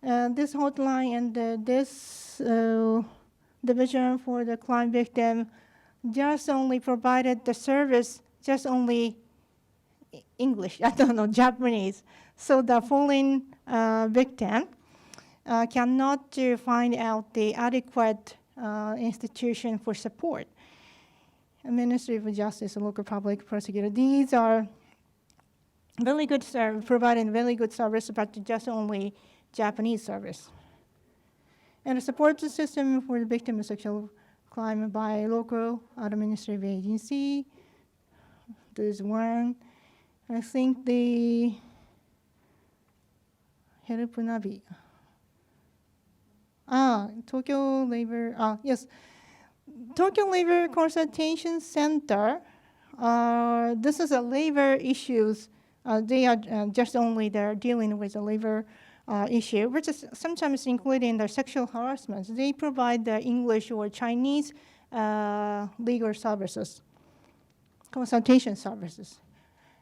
hotline and this division for the crime victim just only provided the service, just only English, I don't know, Japanese. So the foreign victim cannot find out the adequate institution for support. Ministry of Justice, local public prosecutor, these are really good providing really good service, but just only Japanese service. And a support system for the victim of sexual crime by local administrative agency. There's one. I think the Help Navi. Tokyo Labor, yes. Tokyo Labor Consultation Center. This is a labor issues. They are just only they're dealing with a labor issue, which is sometimes including the sexual harassment. They provide the English or Chinese legal services, consultation services.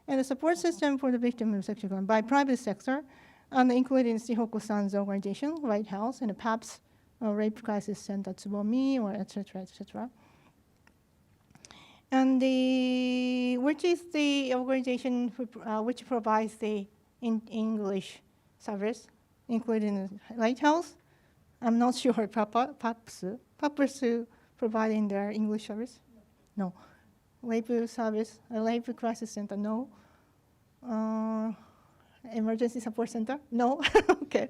And the support system for the victim of sexual crime by private sector, and including Shihoko-san's organization, Lighthouse, and the PAPS, Rape Crisis Center Tsubomi, or et cetera, et cetera. And which is the organization which provides the English service, including Lighthouse. I'm not sure PAPS providing their English service. No. Rape service, Rape Crisis Center, no. Emergency Support Center, no. Okay.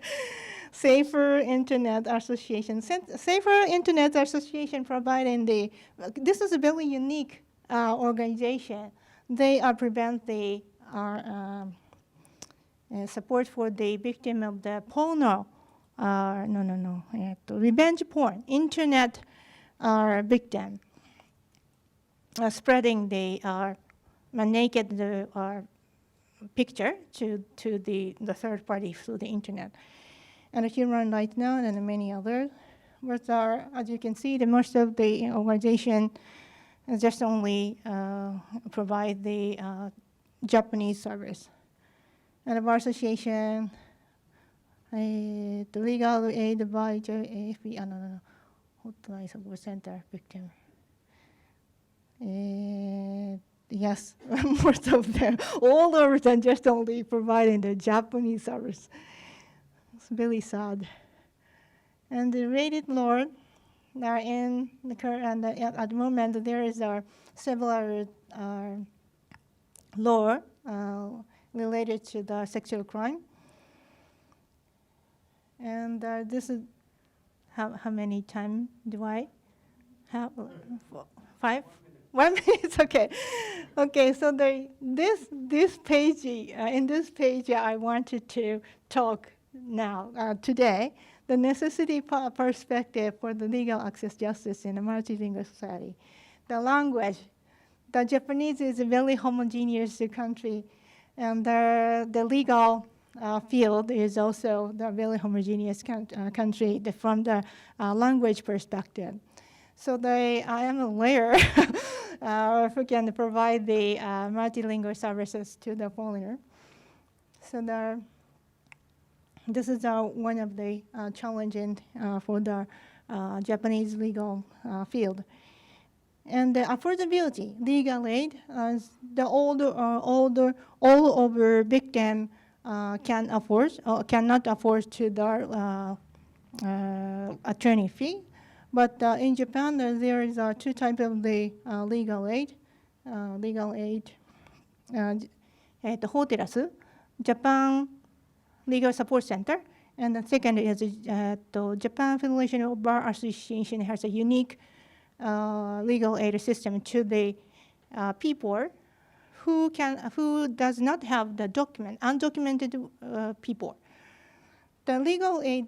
Safer Internet Association. Safer Internet Association providing this is a very unique organization. They prevent the support for the victim of the porno, revenge porn, internet victim, spreading the naked picture to the third party through the internet. And Human Rights Now and many others. But as you can see, the most of the organization just only provide the Japanese service. And our association, the legal aid by AFP, Hotline Support Center victim. Yes, most of them, all of them just only providing the Japanese service. It's really sad. And the rated law are in the current, at the moment there is several law related to the sexual crime. And this is, how many time do I have? 5? 1 minute, okay. Okay, so this page, in this page I wanted to talk now, today, the necessity perspective for the legal access justice in a multilingual society. The language, the Japanese is a very homogeneous country, and the legal field is also the very homogeneous country from the language perspective. So I am aware who can provide the multilingual services to the foreigner. So this is one of the challenging for the Japanese legal field. And the affordability, legal aid, all over victim can afford or cannot afford to the attorney fee. But in Japan, there is two types of the legal aid. HOTERAS, Japan Legal Support Center. And the second is the Japan Federation of Bar Association has a unique legal aid system to the people who does not have the document, undocumented people. The legal aid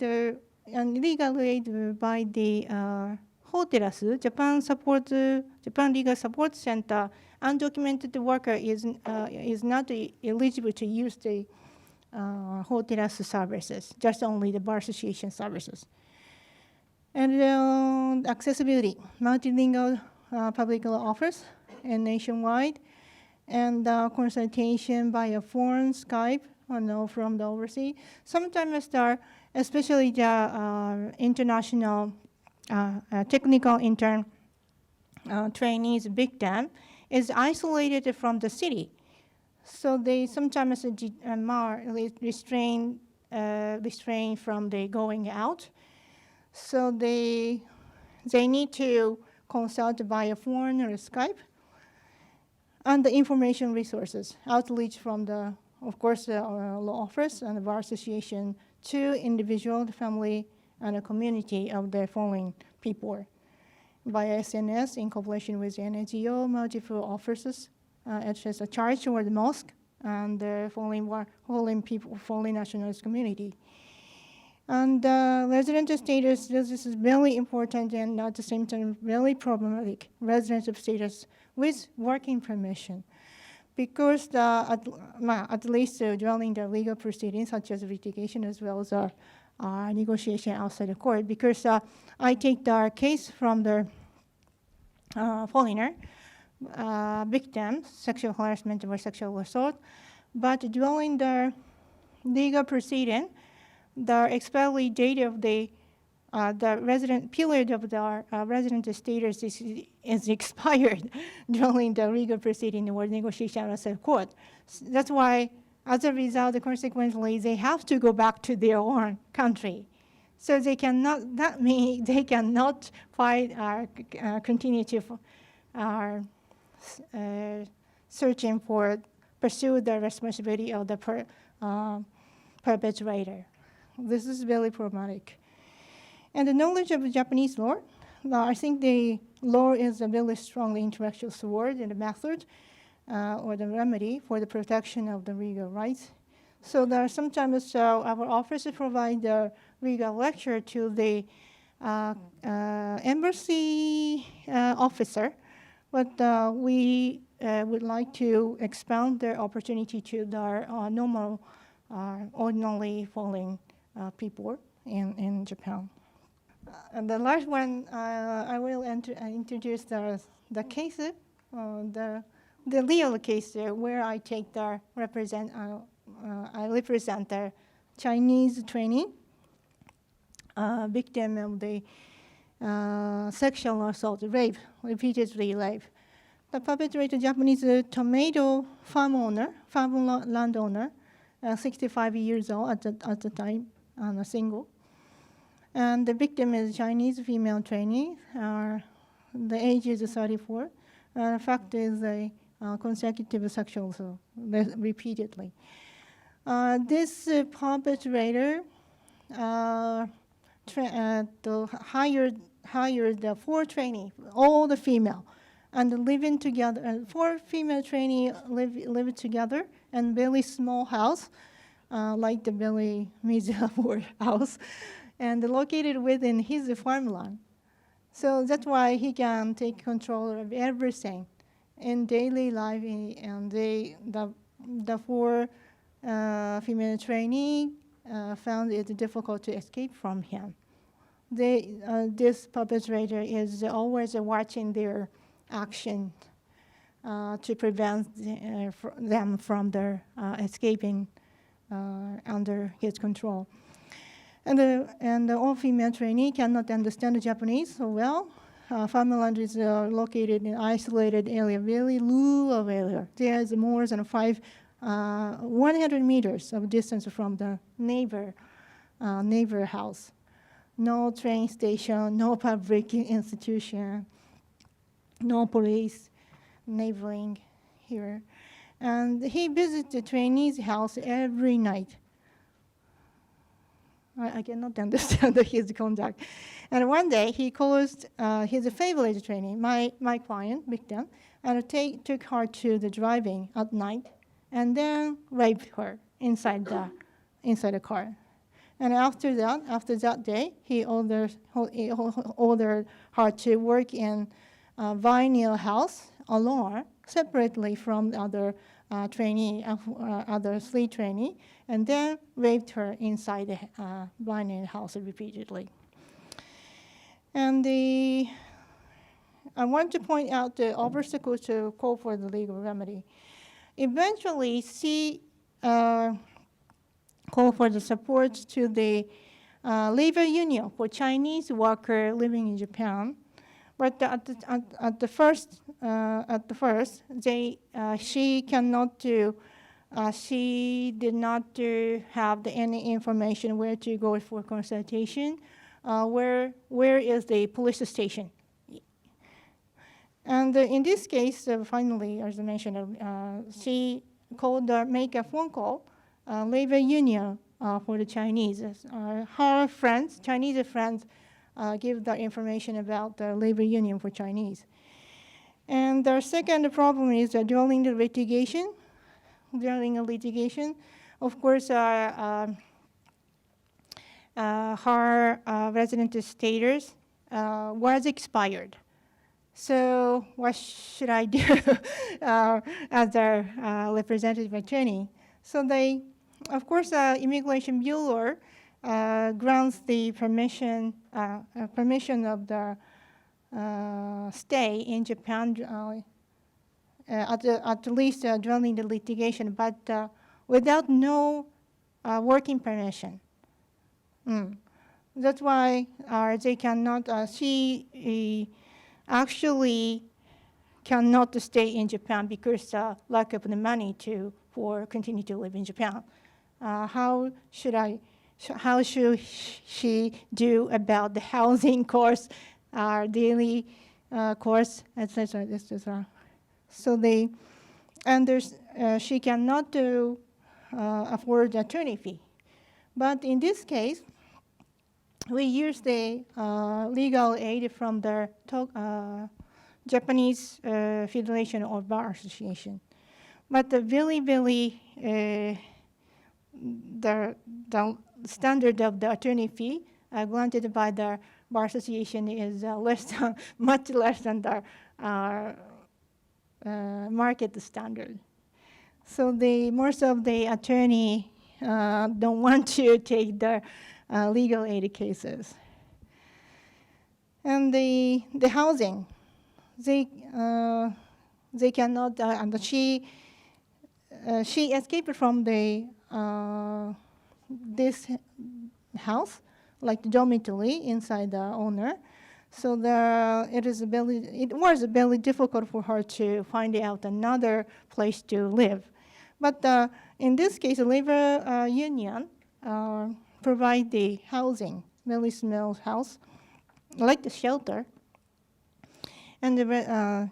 by the HOTERAS, Japan Legal Support Center, undocumented worker is not eligible to use the HOTERAS services, just only the bar association services. And accessibility, multilingual public law office and nationwide, and consultation via phone, Skype, from the overseas. Sometimes especially the international technical intern trainees, big time, is isolated from the city. So they sometimes are restrained from the going out. So they need to consult via phone or Skype. And the information resources, outreach from the, of course, the law office and the bar association to individual, family, and a community of the following people. Via SNS, in cooperation with the NGO, multiple offices, such as a church or the mosque, and the following people, following nationalist community. And resident status, this is very important and at the same time very problematic. Resident status with working permission. Because at least during the legal proceedings, such as litigation as well as negotiation outside the court, because I take the case from the foreigner, victim, sexual harassment or sexual assault, but during the legal proceeding, the expiry date of the resident period of the resident status is expired during the legal proceeding or negotiation outside court. That's why, as a result, consequently, they have to go back to their own country. So they cannot. That means they cannot fight continue to searching for pursue the responsibility of the perpetrator. This is very problematic. And the knowledge of Japanese law, I think the law is a very strong intellectual sword and a method or the remedy for the protection of the legal rights. So there are sometimes our office provide the legal lecture to the embassy officer, but we would like to expand their opportunity to the normal, ordinarily following people in Japan. And the last one, I will introduce the case, the real case where I take the I represent the Chinese trainee, victim of the sexual assault, rape, repeatedly rape. The perpetrator, Japanese tomato landowner, 65 years old at the time, single. And the victim is a Chinese female trainee. The age is 34. The fact is a consecutive sexual assault, repeatedly. This perpetrator hired 4 trainees, all the female, and living together. 4 female trainees live together in very small house, like the very miserable house, and located within his farmland. So that's why he can take control of everything in daily life. And the 4 female trainees found it difficult to escape from him. This perpetrator is always watching their action to prevent them from their escaping under his control. And the all-female trainee cannot understand Japanese so well. Farmland is located in an isolated area, very rural area. There is more than 100 meters of distance from the neighbor house. No train station, no public institution, no police neighboring here. And he visits the trainee's house every night. I cannot understand his conduct. And one day he calls his favorite trainee, my client, victim, and took her to the driving at night, and then raped her inside the car. And after that day, he ordered her to work in a vinyl house alone, separately from the other other 3 trainee, and then raped her inside the vinyl house repeatedly. And I want to point out the obstacles to call for the legal remedy. Eventually, she called for the support to the labor union for Chinese workers living in Japan. But at the first, she cannot do. She did not have any information where to go for consultation. Where is the police station? And in this case, finally, as I mentioned, she make a phone call, labor union for the Chinese. Her friends, Chinese friends, give the information about the labor union for Chinese. And the second problem is during the litigation. During a litigation, of course, her resident status was expired. So what should I do as a representative attorney? So they, of course, Immigration Bureau grants the permission of the stay in Japan at least during the litigation, but without no working permission. That's why they cannot. She actually cannot stay in Japan because lack of the money for continue to live in Japan. How should she do about the housing costs, daily costs, etc. So she cannot afford the attorney fee. But in this case, we use the legal aid from the Japanese Federation or Bar Association. But the the standard of the attorney fee granted by the Bar Association is much less than the market standard. So most of the attorney don't want to take the legal aid cases. And the housing, they cannot. And she escaped from this house, like the dormitory inside the owner. So it was very difficult for her to find out another place to live. But in this case, the labor union provide the housing, very small house, like the shelter, and the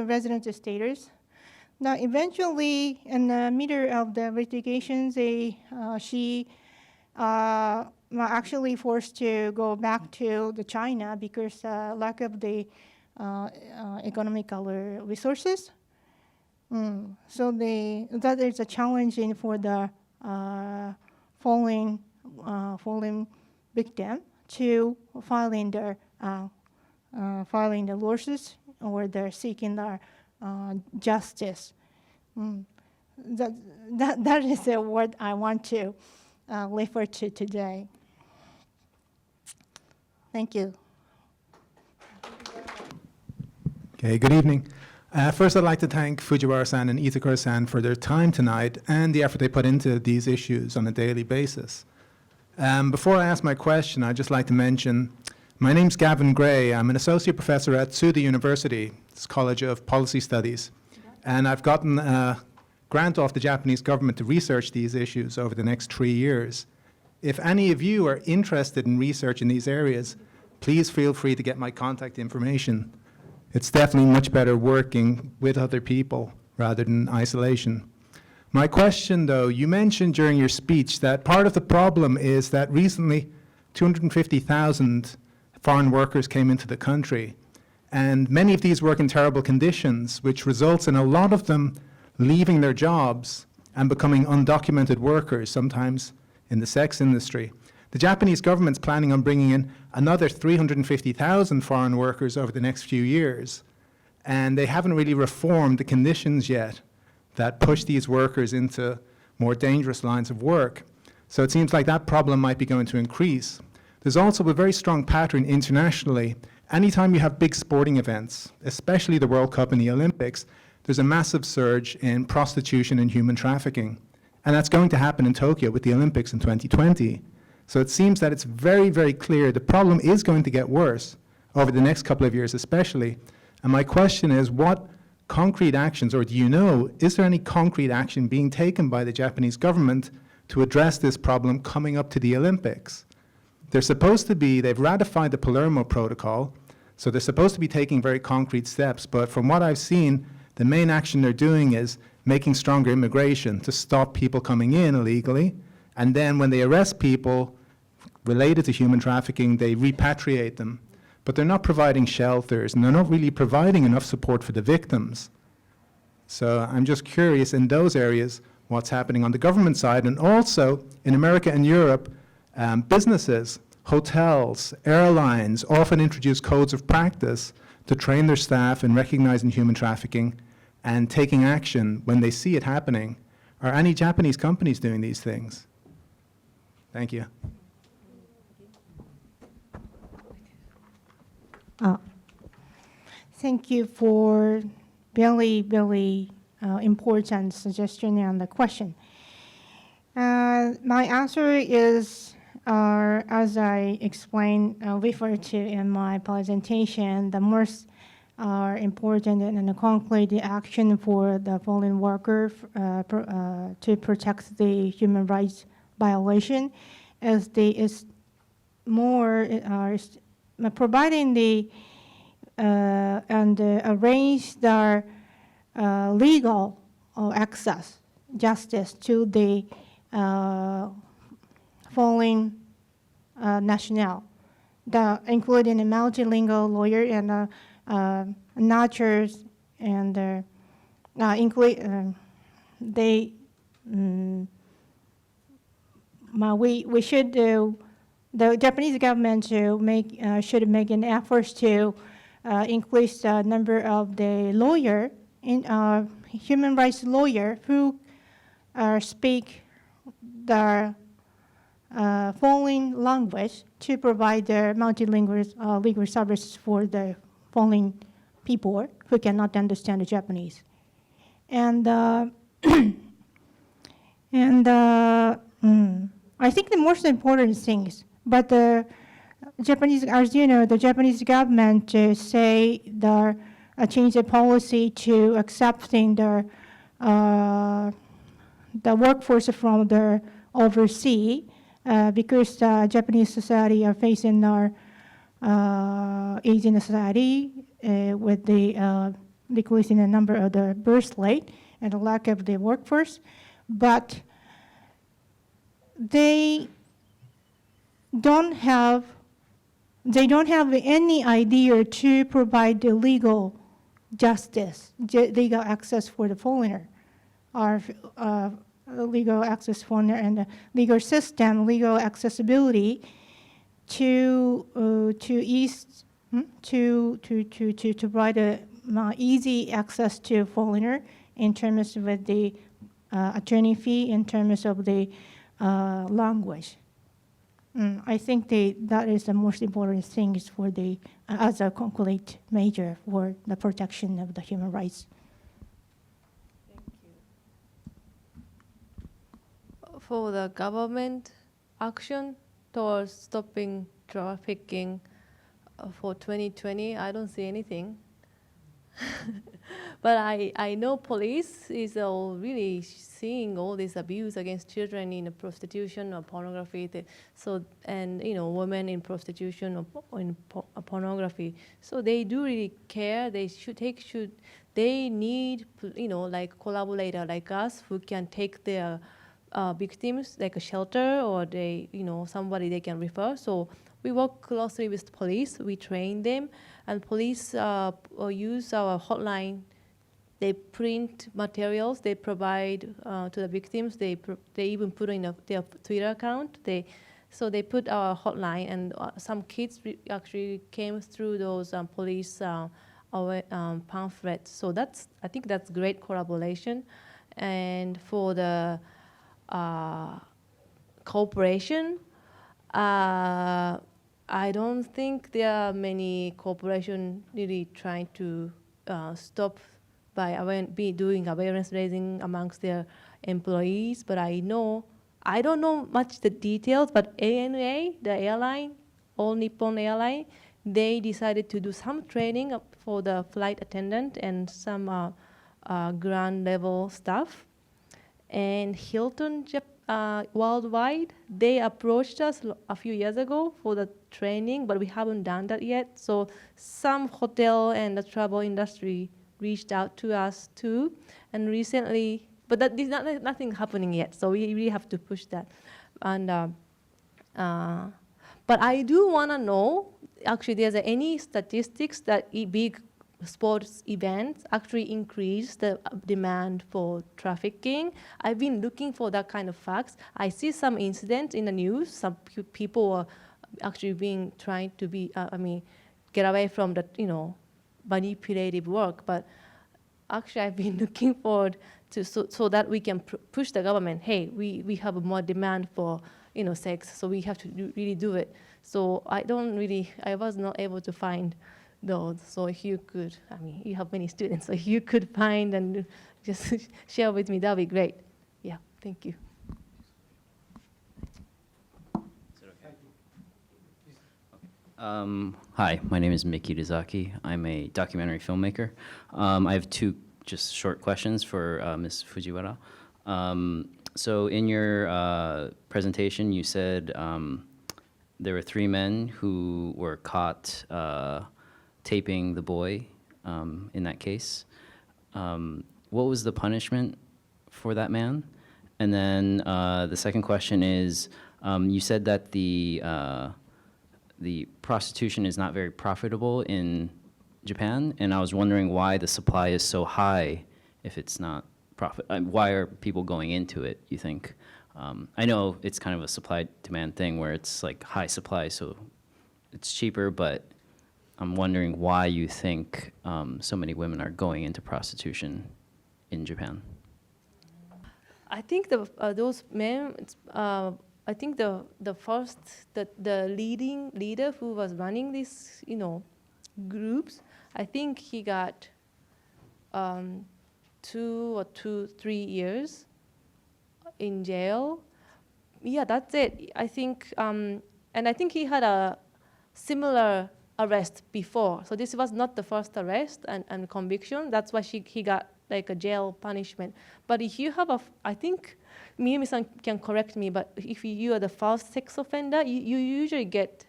resident status. Now, eventually, in the middle of the litigation, she actually forced to go back to China because lack of the economical resources. So that is a challenging for the fallen victim to filing the lawsuits or they're seeking the justice. That is what I want to refer to today. Thank you. Okay, good evening. First, I'd like to thank Fujiwara-san and Itakura-san for their time tonight and the effort they put into these issues on a daily basis. Before I ask my question, I'd just like to mention, my name's Gavin Gray. I'm an associate professor at Tsuda University, it's College of Policy Studies, and I've gotten a grant off the Japanese government to research these issues over the next 3 years. If any of you are interested in research in these areas, please feel free to get my contact information. It's definitely much better working with other people rather than isolation. My question, though, you mentioned during your speech that part of the problem is that recently 250,000 foreign workers came into the country, and many of these work in terrible conditions, which results in a lot of them leaving their jobs and becoming undocumented workers, sometimes in the sex industry. The Japanese government's planning on bringing in another 350,000 foreign workers over the next few years, and they haven't really reformed the conditions yet that push these workers into more dangerous lines of work. So it seems like that problem might be going to increase. There's also a very strong pattern internationally. Anytime you have big sporting events, especially the World Cup and the Olympics, there's a massive surge in prostitution and human trafficking. And that's going to happen in Tokyo with the Olympics in 2020. So it seems that it's very, very clear the problem is going to get worse over the next couple of years especially. And my question is, what concrete actions, or do you know, is there any concrete action being taken by the Japanese government to address this problem coming up to the Olympics? They're supposed to be, they've ratified the Palermo Protocol, so they're supposed to be taking very concrete steps, but from what I've seen, the main action they're doing is making stronger immigration to stop people coming in illegally, and then when they arrest people related to human trafficking, they repatriate them. But they're not providing shelters, and they're not really providing enough support for the victims. So I'm just curious in those areas what's happening on the government side, and also in America and Europe, businesses, hotels, airlines often introduce codes of practice to train their staff in recognizing human trafficking and taking action when they see it happening. Are any Japanese companies doing these things? Thank you. Thank you for very, very important suggestion and the question. My answer is, as I explained, referred to in my presentation, the most important and concrete action for the foreign worker to protect the human rights violation is providing the and arrange the legal access, justice to the foreign national, including a multilingual lawyer and nurtures, and we should do. The Japanese government should make an effort to increase the number of the lawyer, human rights lawyer, who speak the foreign language to provide their multilingual legal services for the foreign people who cannot understand the Japanese. And I think the most important things. But the Japanese, as you know, the Japanese government say the change the policy to accepting the workforce from the overseas because Japanese society are facing our aging society with the decreasing the number of the birth rate and the lack of the workforce, but they don't have any idea to provide the legal justice, legal access for the foreigner, or legal access foreigner, and the legal system, legal accessibility to provide a easy access to foreigner in terms of the attorney fee, in terms of the language. I think that is the most important thing for as a concrete measure for the protection of the human rights. Thank you. For the government action towards stopping trafficking for 2020, I don't see anything. But I know police is really seeing all this abuse against children in prostitution or pornography. And women in prostitution or in pornography. So they do really care. They need like collaborator like us who can take their victims like a shelter, or somebody they can refer. So we work closely with police. We train them, and police use our hotline They print materials. They provide to the victims. They even put in their Twitter account. So they put our hotline, and some kids actually came through those police pamphlets. So I think that's great collaboration. And for the cooperation, I don't think there are many corporations really trying to stop by doing awareness raising amongst their employees. But I don't know much the details, but ANA, the airline, All Nippon Airline, they decided to do some training for the flight attendant and some ground level staff. And Hilton Worldwide, they approached us a few years ago for the training, but we haven't done that yet. So some hotel and the travel industry reached out to us too. And recently, but there's nothing happening yet, so we really have to push that. And but I do want to know, actually, there's any statistics that big sports events actually increase the demand for trafficking. I've been looking for that kind of facts. I see some incidents in the news. Some people are actually trying to get away from the manipulative work. But actually, I've been looking forward to so that we can push the government. Hey, we have more demand for sex, so we have to really do it. So I was not able to find those. So if you could, you have many students, so if you could find and just share with me, that'd be great. Yeah, thank you. Is it okay? Hi, my name is Miki Dezaki. I'm a documentary filmmaker. I have two just short questions for Ms. Fujiwara. So in your presentation, you said there were 3 men who were caught taping the boy in that case. What was the punishment for that man? And then the second question is, you said that the prostitution is not very profitable in Japan, and I was wondering why the supply is so high if it's not profit. Why are people going into it, you think? I know it's kind of a supply-demand thing where it's like high supply, so it's cheaper, but I'm wondering why you think so many women are going into prostitution in Japan. I think those men. I think the leader who was running these groups. I think he got 2 or 3 years in jail. Yeah, that's it. I think, and I think he had a similar arrest before. So this was not the first arrest and conviction. That's why he got like a jail punishment. But if you have I think Miyumi-san can correct me, but if you are the first sex offender, you usually get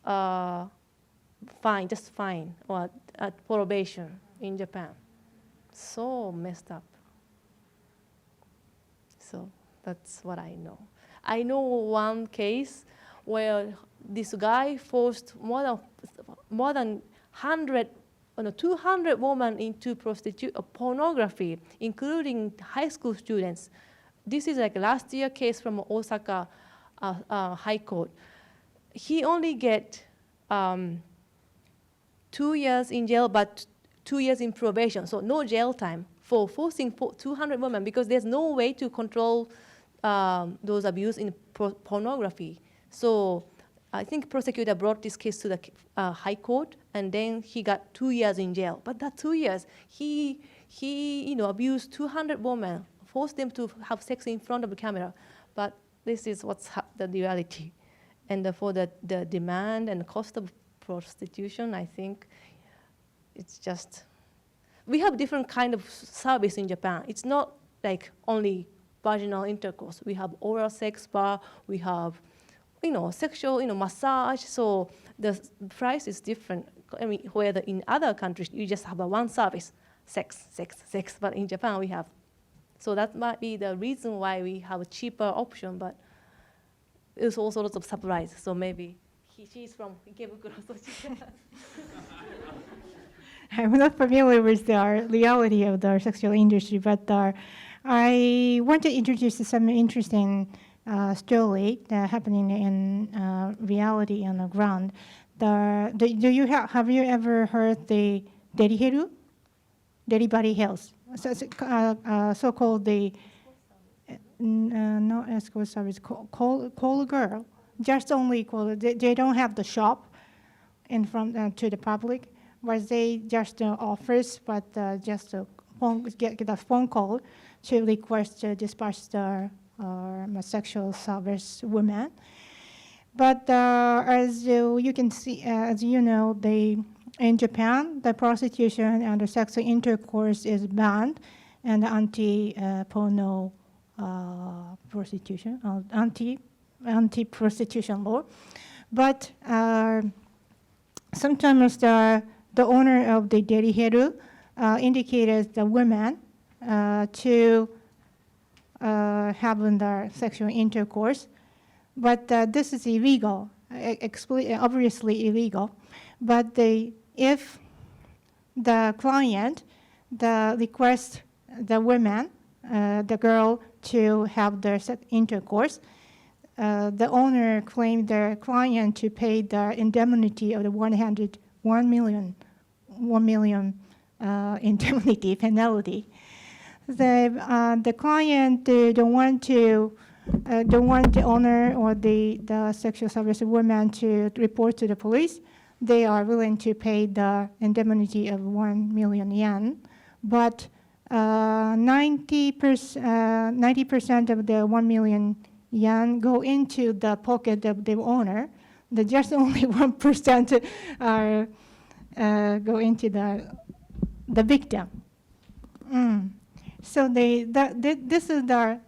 fine, or at probation in Japan. So messed up. So that's what I know. I know one case where this guy forced more than 200 women into pornography, including high school students. This is like last year case from Osaka High Court. He only get 2 years in jail, but 2 years in probation, so no jail time for forcing 200 women, because there's no way to control those abuse in pornography. So I think prosecutor brought this case to the High Court, and then he got 2 years in jail. But that 2 years, he abused 200 women, forced them to have sex in front of the camera. But this is what's the reality. And for the demand and cost of prostitution, I think it's just, we have different kind of service in Japan. It's not like only vaginal intercourse. We have oral sex bar, we have sexual massage, so the price is different. Where in other countries, you just have one service, sex, but in Japan we have. So that might be the reason why we have a cheaper option, but it's also lots of surprise. So maybe she's from Ikebukuro, so she can. I'm not familiar with the reality of the sexual industry, but I want to introduce some interesting story happening in reality on the ground. Have you ever heard the deriheru? Delivery health, so-called the not escort service, call girl, just only call. They don't have the shop in front to the public, but they just offers, but just get a phone call to request to dispatch the sexual service woman. But as you can see, as you know, in Japan, the prostitution and the sexual intercourse is banned, and anti-porno prostitution, anti-prostitution law. But sometimes the owner of the deriheru indicated the women to have the sexual intercourse. But this is illegal, obviously illegal. But if the client requests the woman, the girl, to have their intercourse, the owner claimed the client to pay the indemnity of the 1 million indemnity penalty. The client don't want the owner or the sexual service woman to report to the police. They are willing to pay the indemnity of 1 million yen, but 90% of the 1 million yen go into the pocket of the owner. Just only 1% go into the victim. So this is the.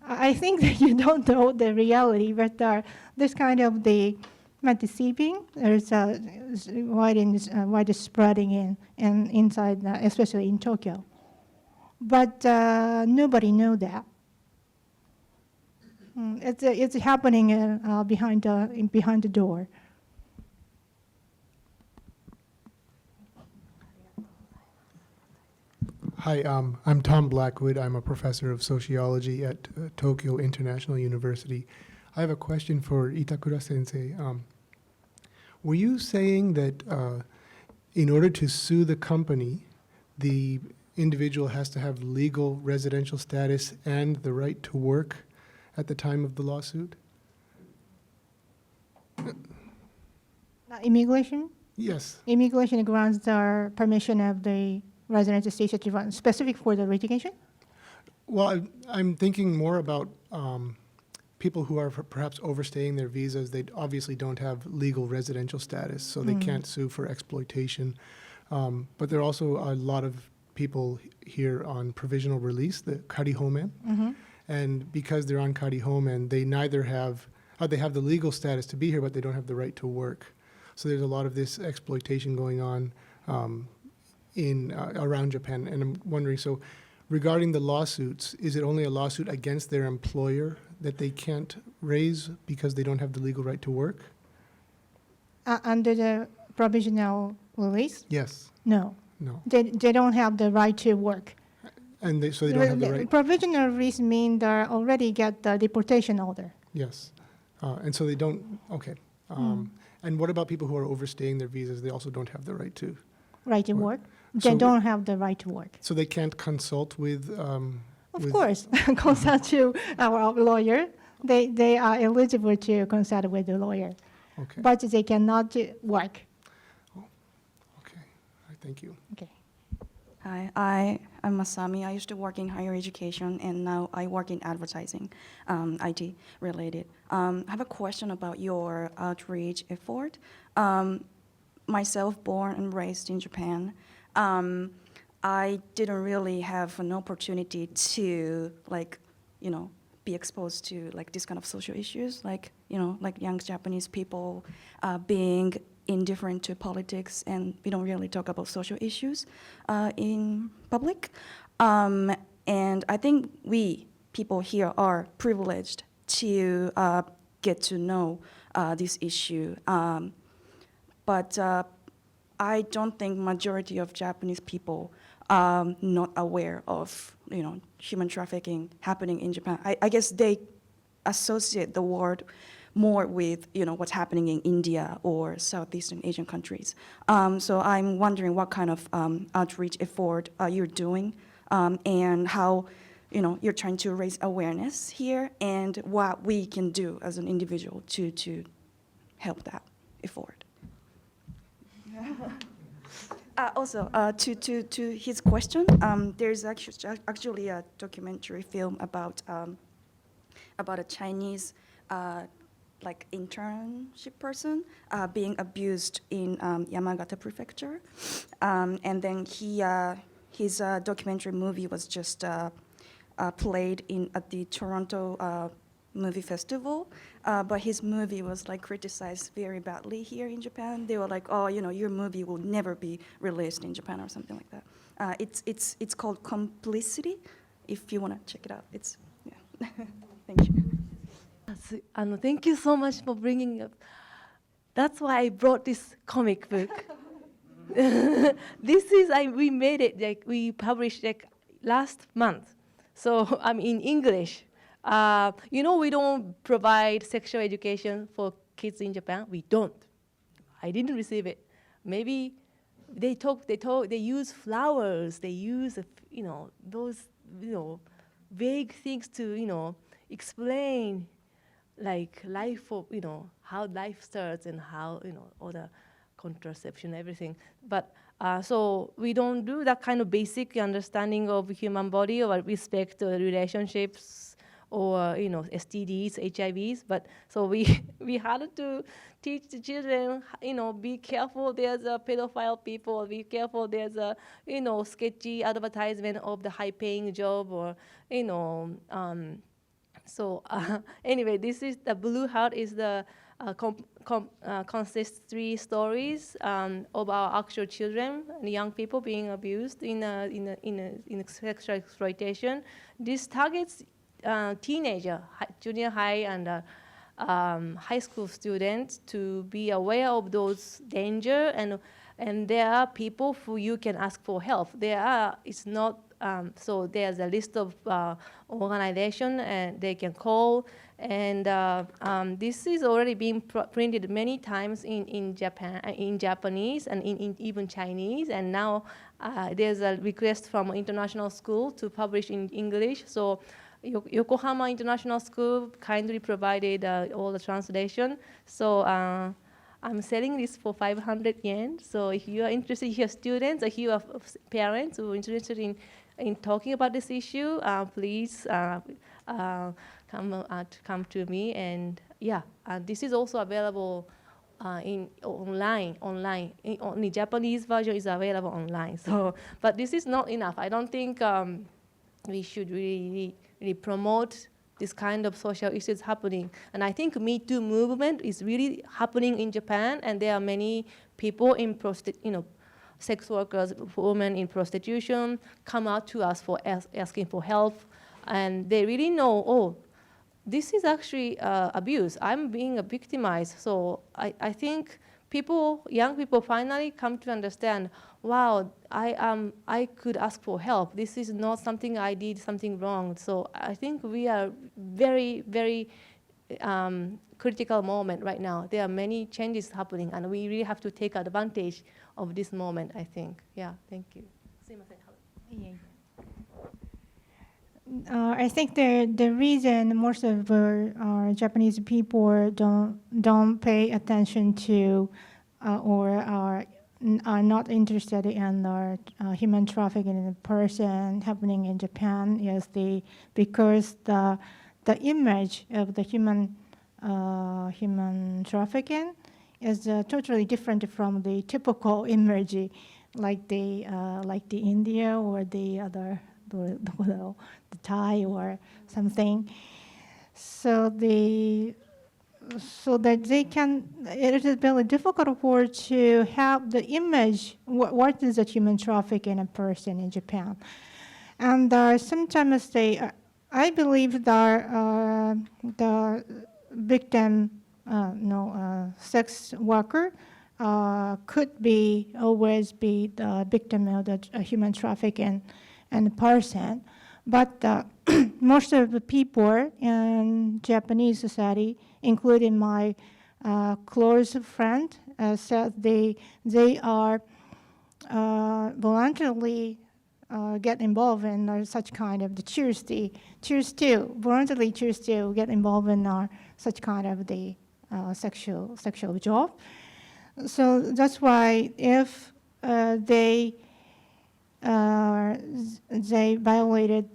I think that you don't know the reality, but this kind of the deceiving is wide spreading inside, especially in Tokyo. But nobody knows that. It's happening behind the door. Hi, I'm Tom Blackwood. I'm a professor of sociology at Tokyo International University. I have a question for Itakura sensei. Were you saying that in order to sue the company, the individual has to have legal residential status and the right to work at the time of the lawsuit? Immigration? Yes. Immigration grants the permission of the residential status specific for the litigation? Well, I'm thinking more about people who are perhaps overstaying their visas. They obviously don't have legal residential status, so they can't sue for exploitation. But there are also a lot of people here on provisional release, the karihomen. And because they're on karihomen, they neither have, they have the legal status to be here, but they don't have the right to work. So there's a lot of this exploitation going on around Japan. And I'm wondering, so regarding the lawsuits, is it only a lawsuit against their employer that they can't raise because they don't have the legal right to work? Under the provisional release? Yes. No. No. They don't have the right to work. And so they don't have the right? Provisional release means they already get the deportation order. Yes. And so they don't, okay. And what about people who are overstaying their visas? They also don't have the right to? Right to work? So They don't have the right to work. So they can't consult with? Of course, consult to our lawyer. They are eligible to consult with the lawyer, Okay. but they cannot work. Okay. All right, thank you. Okay. Hi, I'm Masami. I used to work in higher education, and now I work in advertising, IT related. I have a question about your outreach effort. Myself, born and raised in Japan, I didn't really have an opportunity to, be exposed to this kind of social issues, like young Japanese people being indifferent to politics, and we don't really talk about social issues in public. And I think we people here are privileged to get to know this issue. But I don't think majority of Japanese people are not aware of, human trafficking happening in Japan. I guess they associate the word more with, what's happening in India or Southeastern Asian countries. So I'm wondering what kind of outreach effort you're doing, and how, you're trying to raise awareness here, and what we can do as an individual to help that effort. Also, to his question, there's actually a documentary film about a Chinese internship person being abused in Yamagata Prefecture, and then his documentary movie was just played at the Toronto Movie Festival, but his movie was criticized very badly here in Japan. They were like, "Oh, your movie will never be released in Japan," or something like that. It's called Complicity. If you want to check it out, Thank you. Thank you so much for bringing up. That's why I brought this comic book. We made it, we published last month. So I'm in English. We don't provide sexual education for kids in Japan. We don't. I didn't receive it. Maybe they use flowers. They use, those, vague things to, explain life of, how life starts and how, all the contraception, everything. But so we don't do that kind of basic understanding of human body or respect relationships or, STDs, HIVs. But so we had to teach the children, be careful, there's a pedophile people, be careful, there's a, sketchy advertisement of the high-paying job or, So anyway, this is the Blue Heart is the consists 3 stories of our actual children and young people being abused in sexual exploitation. This targets teenager, junior high and high school students to be aware of those danger, and there are people who you can ask for help. It's not. So there's a list of organization and they can call, and this is already being printed many times in Japan, in Japanese and in even Chinese, and now there's a request from international school to publish in English. So Yokohama International School kindly provided all the translation. So I'm selling this for 500 yen. So if you are interested, if you are students, or if you are parents who are interested in talking about this issue, please come to me. And this is also available online. Only Japanese version is available online. So, but this is not enough. I don't think we should really promote this kind of social issues happening. And I think Me Too movement is really happening in Japan, and there are many people in sex workers, women in prostitution, come out to us for asking for help, and they really know, this is actually abuse. I'm being victimized. So I think young people finally come to understand, wow, I could ask for help. This is not something I did something wrong. So I think we are very, very critical moment right now. There are many changes happening, and we really have to take advantage of this moment, I think. Yeah, thank you. I think the reason most of our Japanese people don't pay attention to or are not interested in human trafficking in person happening in Japan is because the image of the human trafficking is totally different from the typical image, like the India or the other the Thai or something. So that they can, it is very difficult for to have the image, what is a human trafficking in a person in Japan. And sometimes I believe that the victim, sex worker could be always be the victim of the human trafficking and person. But most of the people in Japanese society, including my close friend, said they are voluntarily get involved in such kind of voluntarily choose to get involved in such kind of the sexual job. So that's why if they violated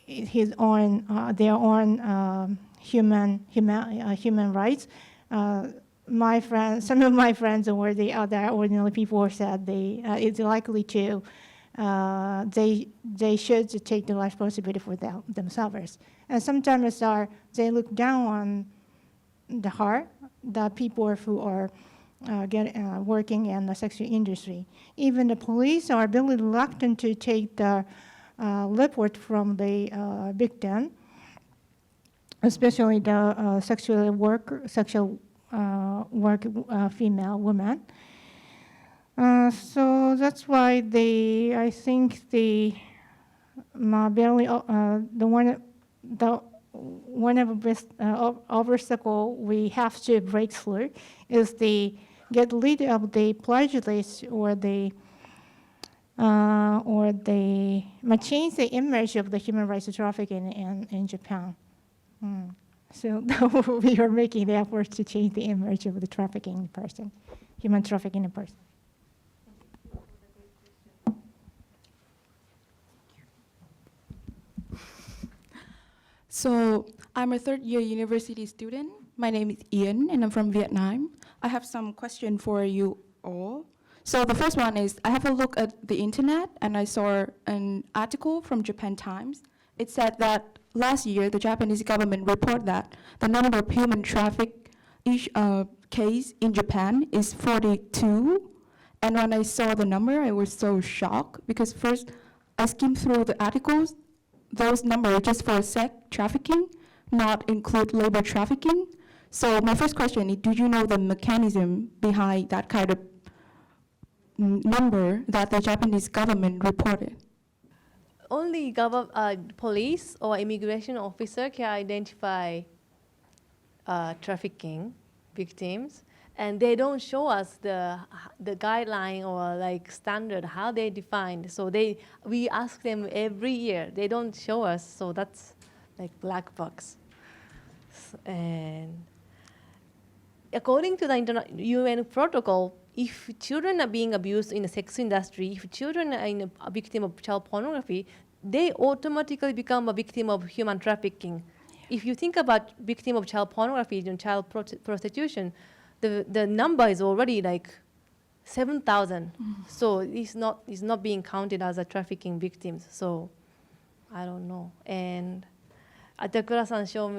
their own human rights. Some of my friends or the other ordinary people said it's likely to they should take the responsibility for themselves. And sometimes they look down on the people who are working in the sexual industry. Even the police are really reluctant to take the report from the victim, especially the sexual work female women. So that's why I think the one of the best obstacle we have to break through is get rid of the prejudice or change the image of the human rights trafficking in Japan. So we are making the effort to change the image of the trafficking person, human trafficking person. So I'm a third-year university student. My name is Ian, and I'm from Vietnam. I have some question for you all. So the first one is, I have a look at the internet, and I saw an article from Japan Times. It said that last year, the Japanese government reported that the number of human traffic case in Japan is 42. And when I saw the number, I was so shocked, because first, I skimmed through the articles. Those numbers just for sex trafficking, not include labor trafficking. So my first question is, do you know the mechanism behind that kind of number that the Japanese government reported? Only police or immigration officer can identify trafficking victims, and they don't show us the guideline or like standard how they defined. So we ask them every year. They don't show us. So that's like black box. And according to the UN protocol, if children are being abused in the sex industry, if children are a victim of child pornography, they automatically become a victim of human trafficking. If you think about victim of child pornography and child prostitution, the number is already like 7,000. So it's not being counted as a trafficking victims. So I don't know. And Itakura-san show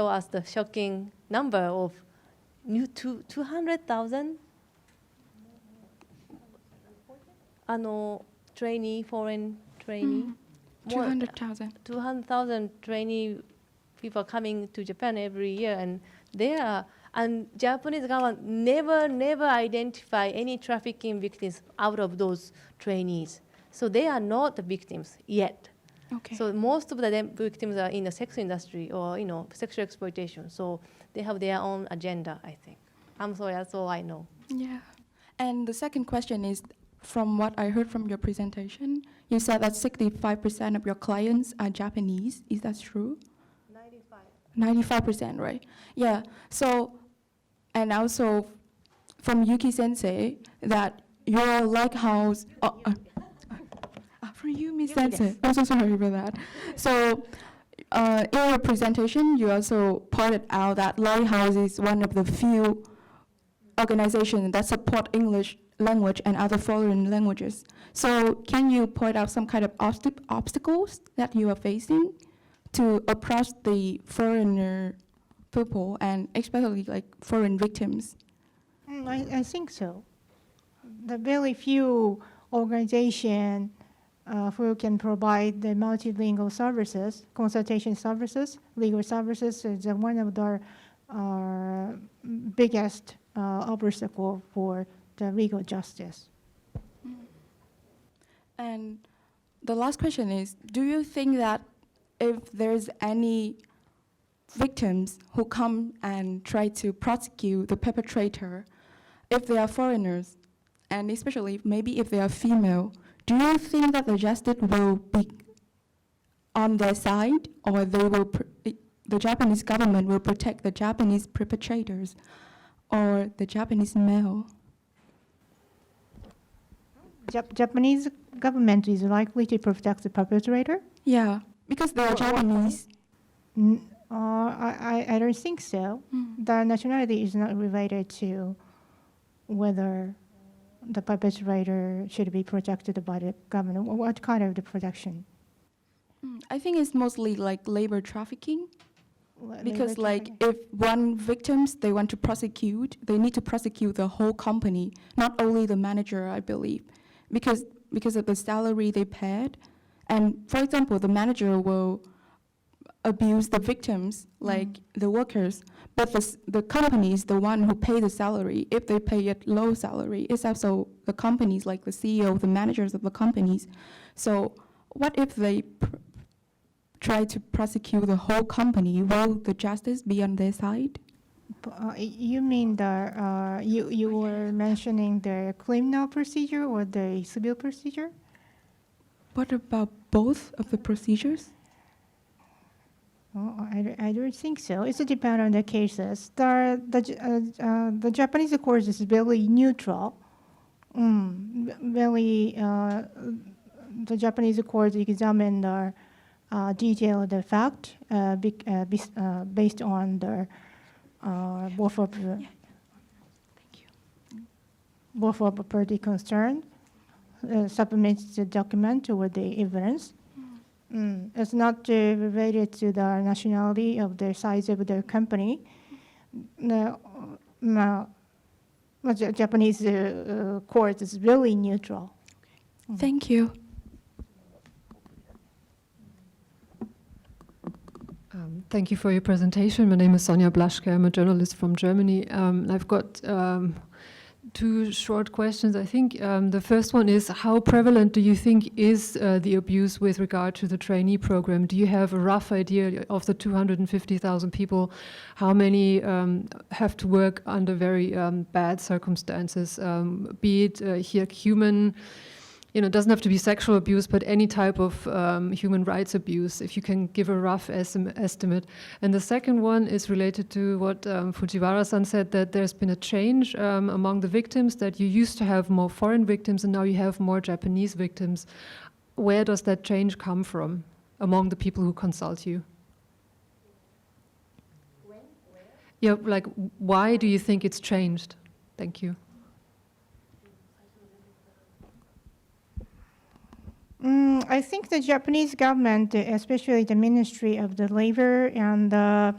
us the shocking number of 200,000 foreign trainee. 200,000. 200,000 trainee people coming to Japan every year, and Japanese government never identify any trafficking victims out of those trainees. So they are not the victims yet. Okay. So most of the victims are in the sex industry or sexual exploitation. So they have their own agenda, I think. I'm sorry, that's all I know. Yeah. And the second question is, from what I heard from your presentation, you said that 65% of your clients are Japanese. Is that true? 95%, right? Yeah. So, and also from Yuki Sensei, that your Lighthouse, from Yumi Sensei, I'm so sorry for that. So, in your presentation, you also pointed out that Lighthouse is one of the few organizations that support English language and other foreign languages. So can you point out some kind of obstacles that you are facing to approach the foreigner people and especially like foreign victims? I think so. The very few organizations who can provide the multilingual services, consultation services, legal services, is one of the biggest obstacle for the legal justice. And the last question is, do you think that if there's any victims who come and try to prosecute the perpetrator, if they are foreigners, and especially maybe if they are female, do you think that the justice will be on their side, or they will the Japanese government will protect the Japanese perpetrators or the Japanese male? Japanese government is likely to protect the perpetrator? Yeah, because they are Japanese. I don't think so. The nationality is not related to whether the perpetrator should be protected by the government. What kind of the protection? I think it's mostly like labor trafficking. Because Labor like trafficking. if one victims they want to prosecute, they need to prosecute the whole company, not only the manager, I believe, because of the salary they paid. And for example, the manager will abuse the victims, like the workers, but the company is the one who pay the salary. If they pay a low salary, it's also the companies, like the CEO, the managers of the companies. So what if they try to prosecute the whole company? Will the justice be on their side? You mean the you were mentioning the criminal procedure or the civil procedure? What about both of the procedures? Oh, I don't think so. It depends on the cases. The Japanese court is very neutral. The Japanese court examine the detailed fact based on the both of the party concerned submits the document with the evidence. It's not related to the nationality of the size of the company. The Japanese court is really neutral. Thank you. Thank you for your presentation. My name is Sonja Blaschke. I'm a journalist from Germany. I've got two short questions. I think the first one is, how prevalent do you think is the abuse with regard to the trainee program? Do you have a rough idea of the 250,000 people, how many have to work under very bad circumstances, be it here human, it doesn't have to be sexual abuse, but any type of human rights abuse, if you can give a rough estimate. And the second one is related to what Fujiwara-san said, that there's been a change among the victims, that you used to have more foreign victims and now you have more Japanese victims. Where does that change come from among the people who consult you? Yeah, like, why do you think it's changed? Thank you. I think the Japanese government, especially the Ministry of the Labor and the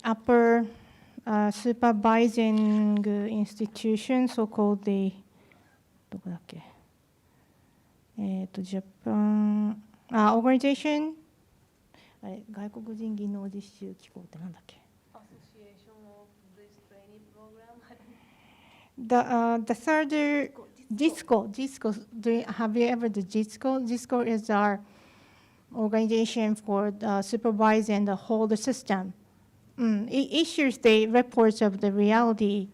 upper supervising institution, so-called the Japan organization. 外国人技能実習機構ってなんだっけ? Association of this training program. The third JISCO. Have you ever the JISCO? JISCO is our organization for supervising and the whole system. It issues the reports of the reality,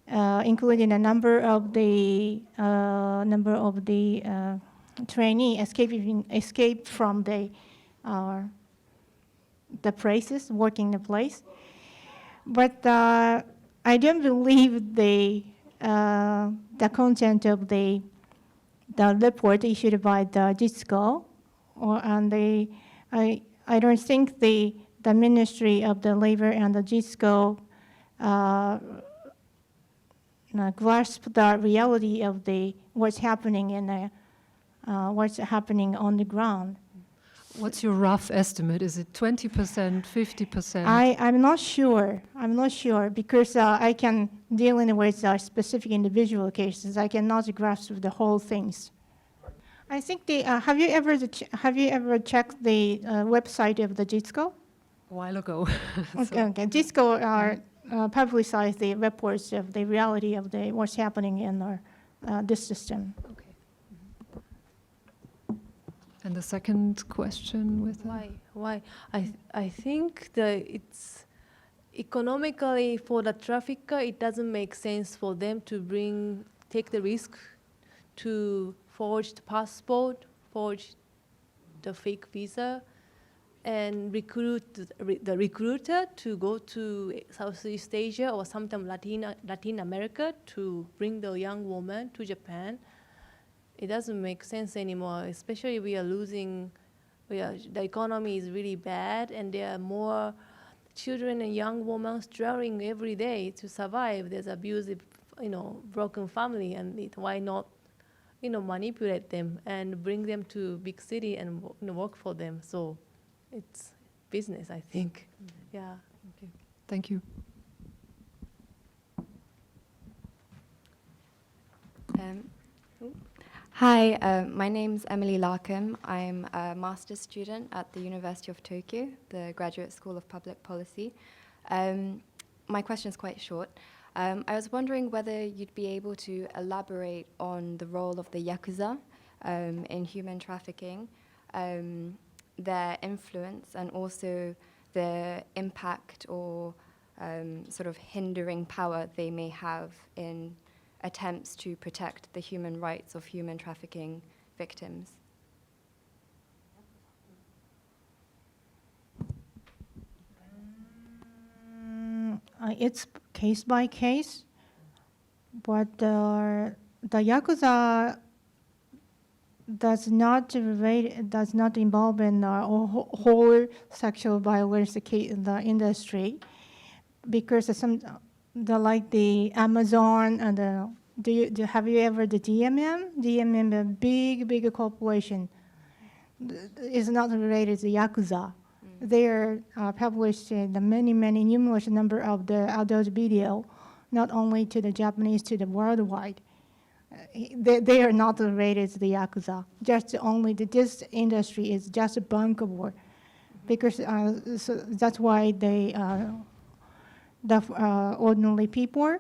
including a number of the trainee escaped from the places, working the place. But I don't believe the content of the report issued by the JISCO, I don't think the Ministry of the Labor and the JISCO grasp the reality of what's happening what's happening on the ground. What's your rough estimate? Is it 20%, 50%? I'm not sure. Because I can deal with specific individual cases. I cannot grasp the whole things. I think have you ever checked the website of the JISCO? A while ago. Okay. JISCO publicize the reports of the reality of what's happening in this system. Okay. And the second question with Why? I think it's economically for the trafficker, it doesn't make sense for them to take the risk to forge the passport, forge the fake visa, and recruit the recruiter to go to Southeast Asia or sometimes Latin America to bring the young woman to Japan. It doesn't make sense anymore, especially the economy is really bad and there are more children and young women struggling every day to survive. There's abusive, broken family, and why not, manipulate them and bring them to big city and work for them. So it's business, I think. Yeah. Okay. Thank you. Hi, my name's Emily Larkham. I'm a master's student at the University of Tokyo, the Graduate School of Public Policy. My question is quite short. I was wondering whether you'd be able to elaborate on the role of the Yakuza in human trafficking, their influence, and also the impact or sort of hindering power they may have in attempts to protect the human rights of human trafficking victims. It's case by case, but the Yakuza does not involve in whole sexual violence in the industry, because like the Amazon and have you ever the DMM? DMM, a big corporation, is not related to Yakuza. They are publishing the many numerous number of the adult video, not only to the Japanese, to the worldwide. They are not related to the Yakuza. Just only this industry is just bankable, because so that's why they the ordinary people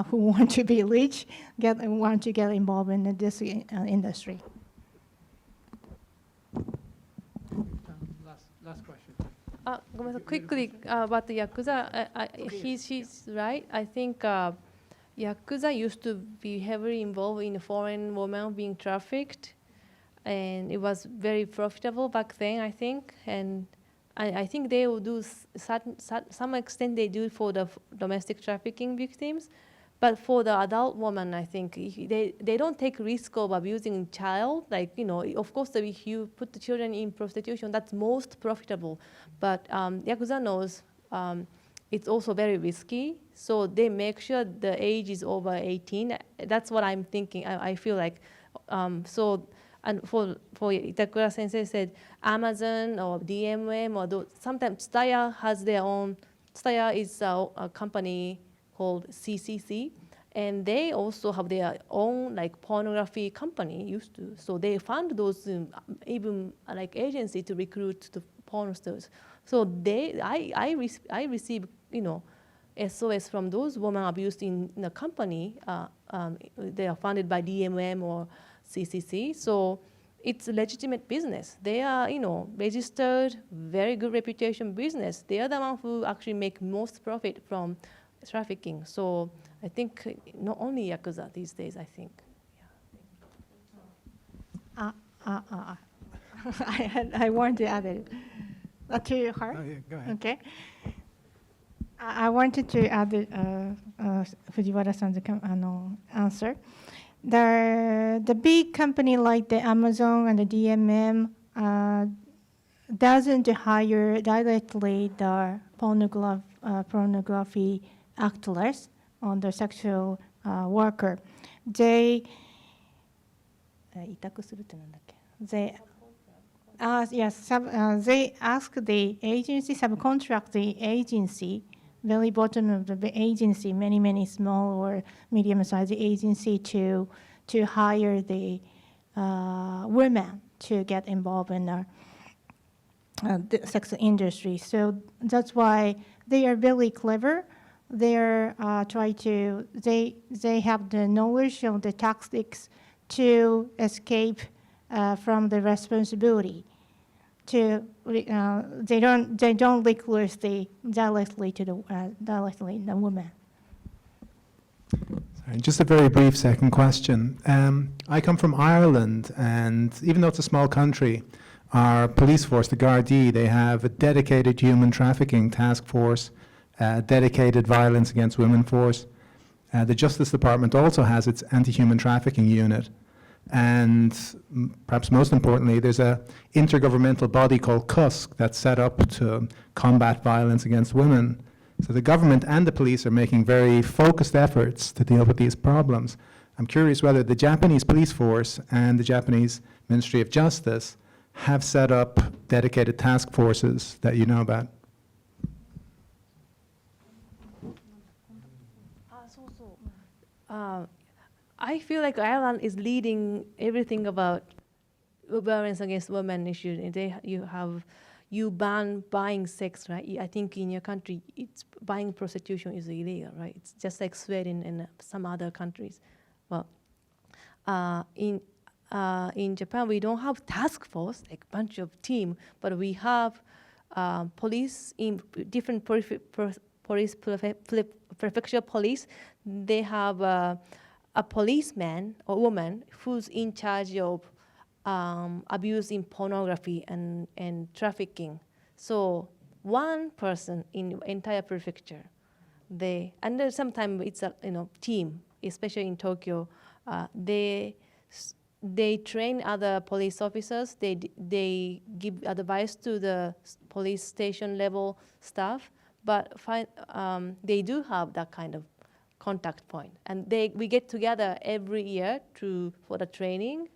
who want to be rich want to get involved in this industry. Last question. Quickly about the Yakuza, she's right. I think Yakuza used to be heavily involved in foreign women being trafficked, and it was very profitable back then, I think. And I think they will do some extent they do for the domestic trafficking victims, but for the adult woman, I think they don't take risk of abusing child. Like, of course, if you put the children in prostitution, that's most profitable. But Yakuza knows it's also very risky, so they make sure the age is over 18. That's what I'm thinking. I feel like and for Itakura Sensei said Amazon or DMM or sometimes Tsutaya has their own. Tsutaya is a company called CCC, and they also have their own like pornography company used to. So they fund those even like agency to recruit the porn stars. So I receive SOS from those women abused in the company. They are funded by DMM or CCC. So it's a legitimate business. They are registered, very good reputation business. They are the ones who actually make most profit from trafficking. So I think not only Yakuza these days, I think. Yeah. I want to add it. To her? Oh, yeah, go ahead. Okay. I wanted to add Fujiwara-san's answer. The big company like the Amazon and the DMM doesn't hire directly the pornography actors on the sexual worker. They ask the agency, subcontract the agency, very bottom of the agency, many small or medium-sized agency to hire the women to get involved in the sex industry. So that's why they are very clever. they have the knowledge of the tactics to escape from the responsibility. They don't reckless directly to the woman. Sorry, just a very brief second question. I come from Ireland, and even though it's a small country, our police force, the Gardaí, they have a dedicated human trafficking task force, dedicated violence against women force. The Justice Department also has its anti-human trafficking unit. And perhaps most importantly, there's an intergovernmental body called CUSC that's set up to combat violence against women. So the government and the police are making very focused efforts to deal with these problems. I'm curious whether the Japanese police force and the Japanese Ministry of Justice have set up dedicated task forces that you know about. I feel like Ireland is leading everything about violence against women issues. You ban buying sex, right? I think in your country, buying prostitution is illegal, right? It's just like Sweden and some other countries. Well, in Japan, we don't have task force, like a bunch of team, but we have police in different prefecture police. They have a policeman or woman who's in charge of abuse in pornography and trafficking. So one person in entire prefecture. And sometimes it's a team, especially in Tokyo. They train other police officers. They give advice to the police station level staff. But they do have that kind of contact point, and we get together every year for the training.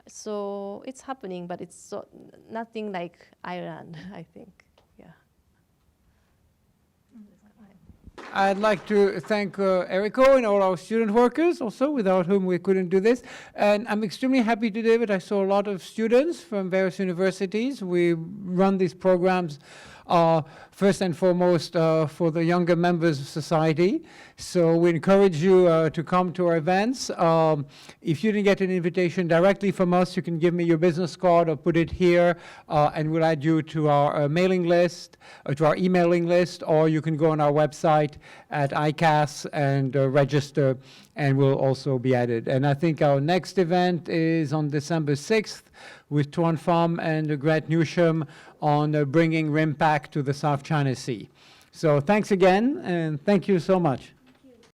So it's happening, but it's nothing like Ireland, I think. Yeah. I'd like to thank Eriko and all our student workers also, without whom we couldn't do this. And I'm extremely happy today that I saw a lot of students from various universities. We run these programs first and foremost for the younger members of society. So we encourage you to come to our events. If you didn't get an invitation directly from us, you can give me your business card or put it here, and we'll add you to our mailing list, to our emailing list, or you can go on our website at ICAS and register, and we'll also be added. And I think our next event is on December 6th with Tuan Pham and Grant Newsham on bringing RIMPAC to the South China Sea. So thanks again, and thank you so much.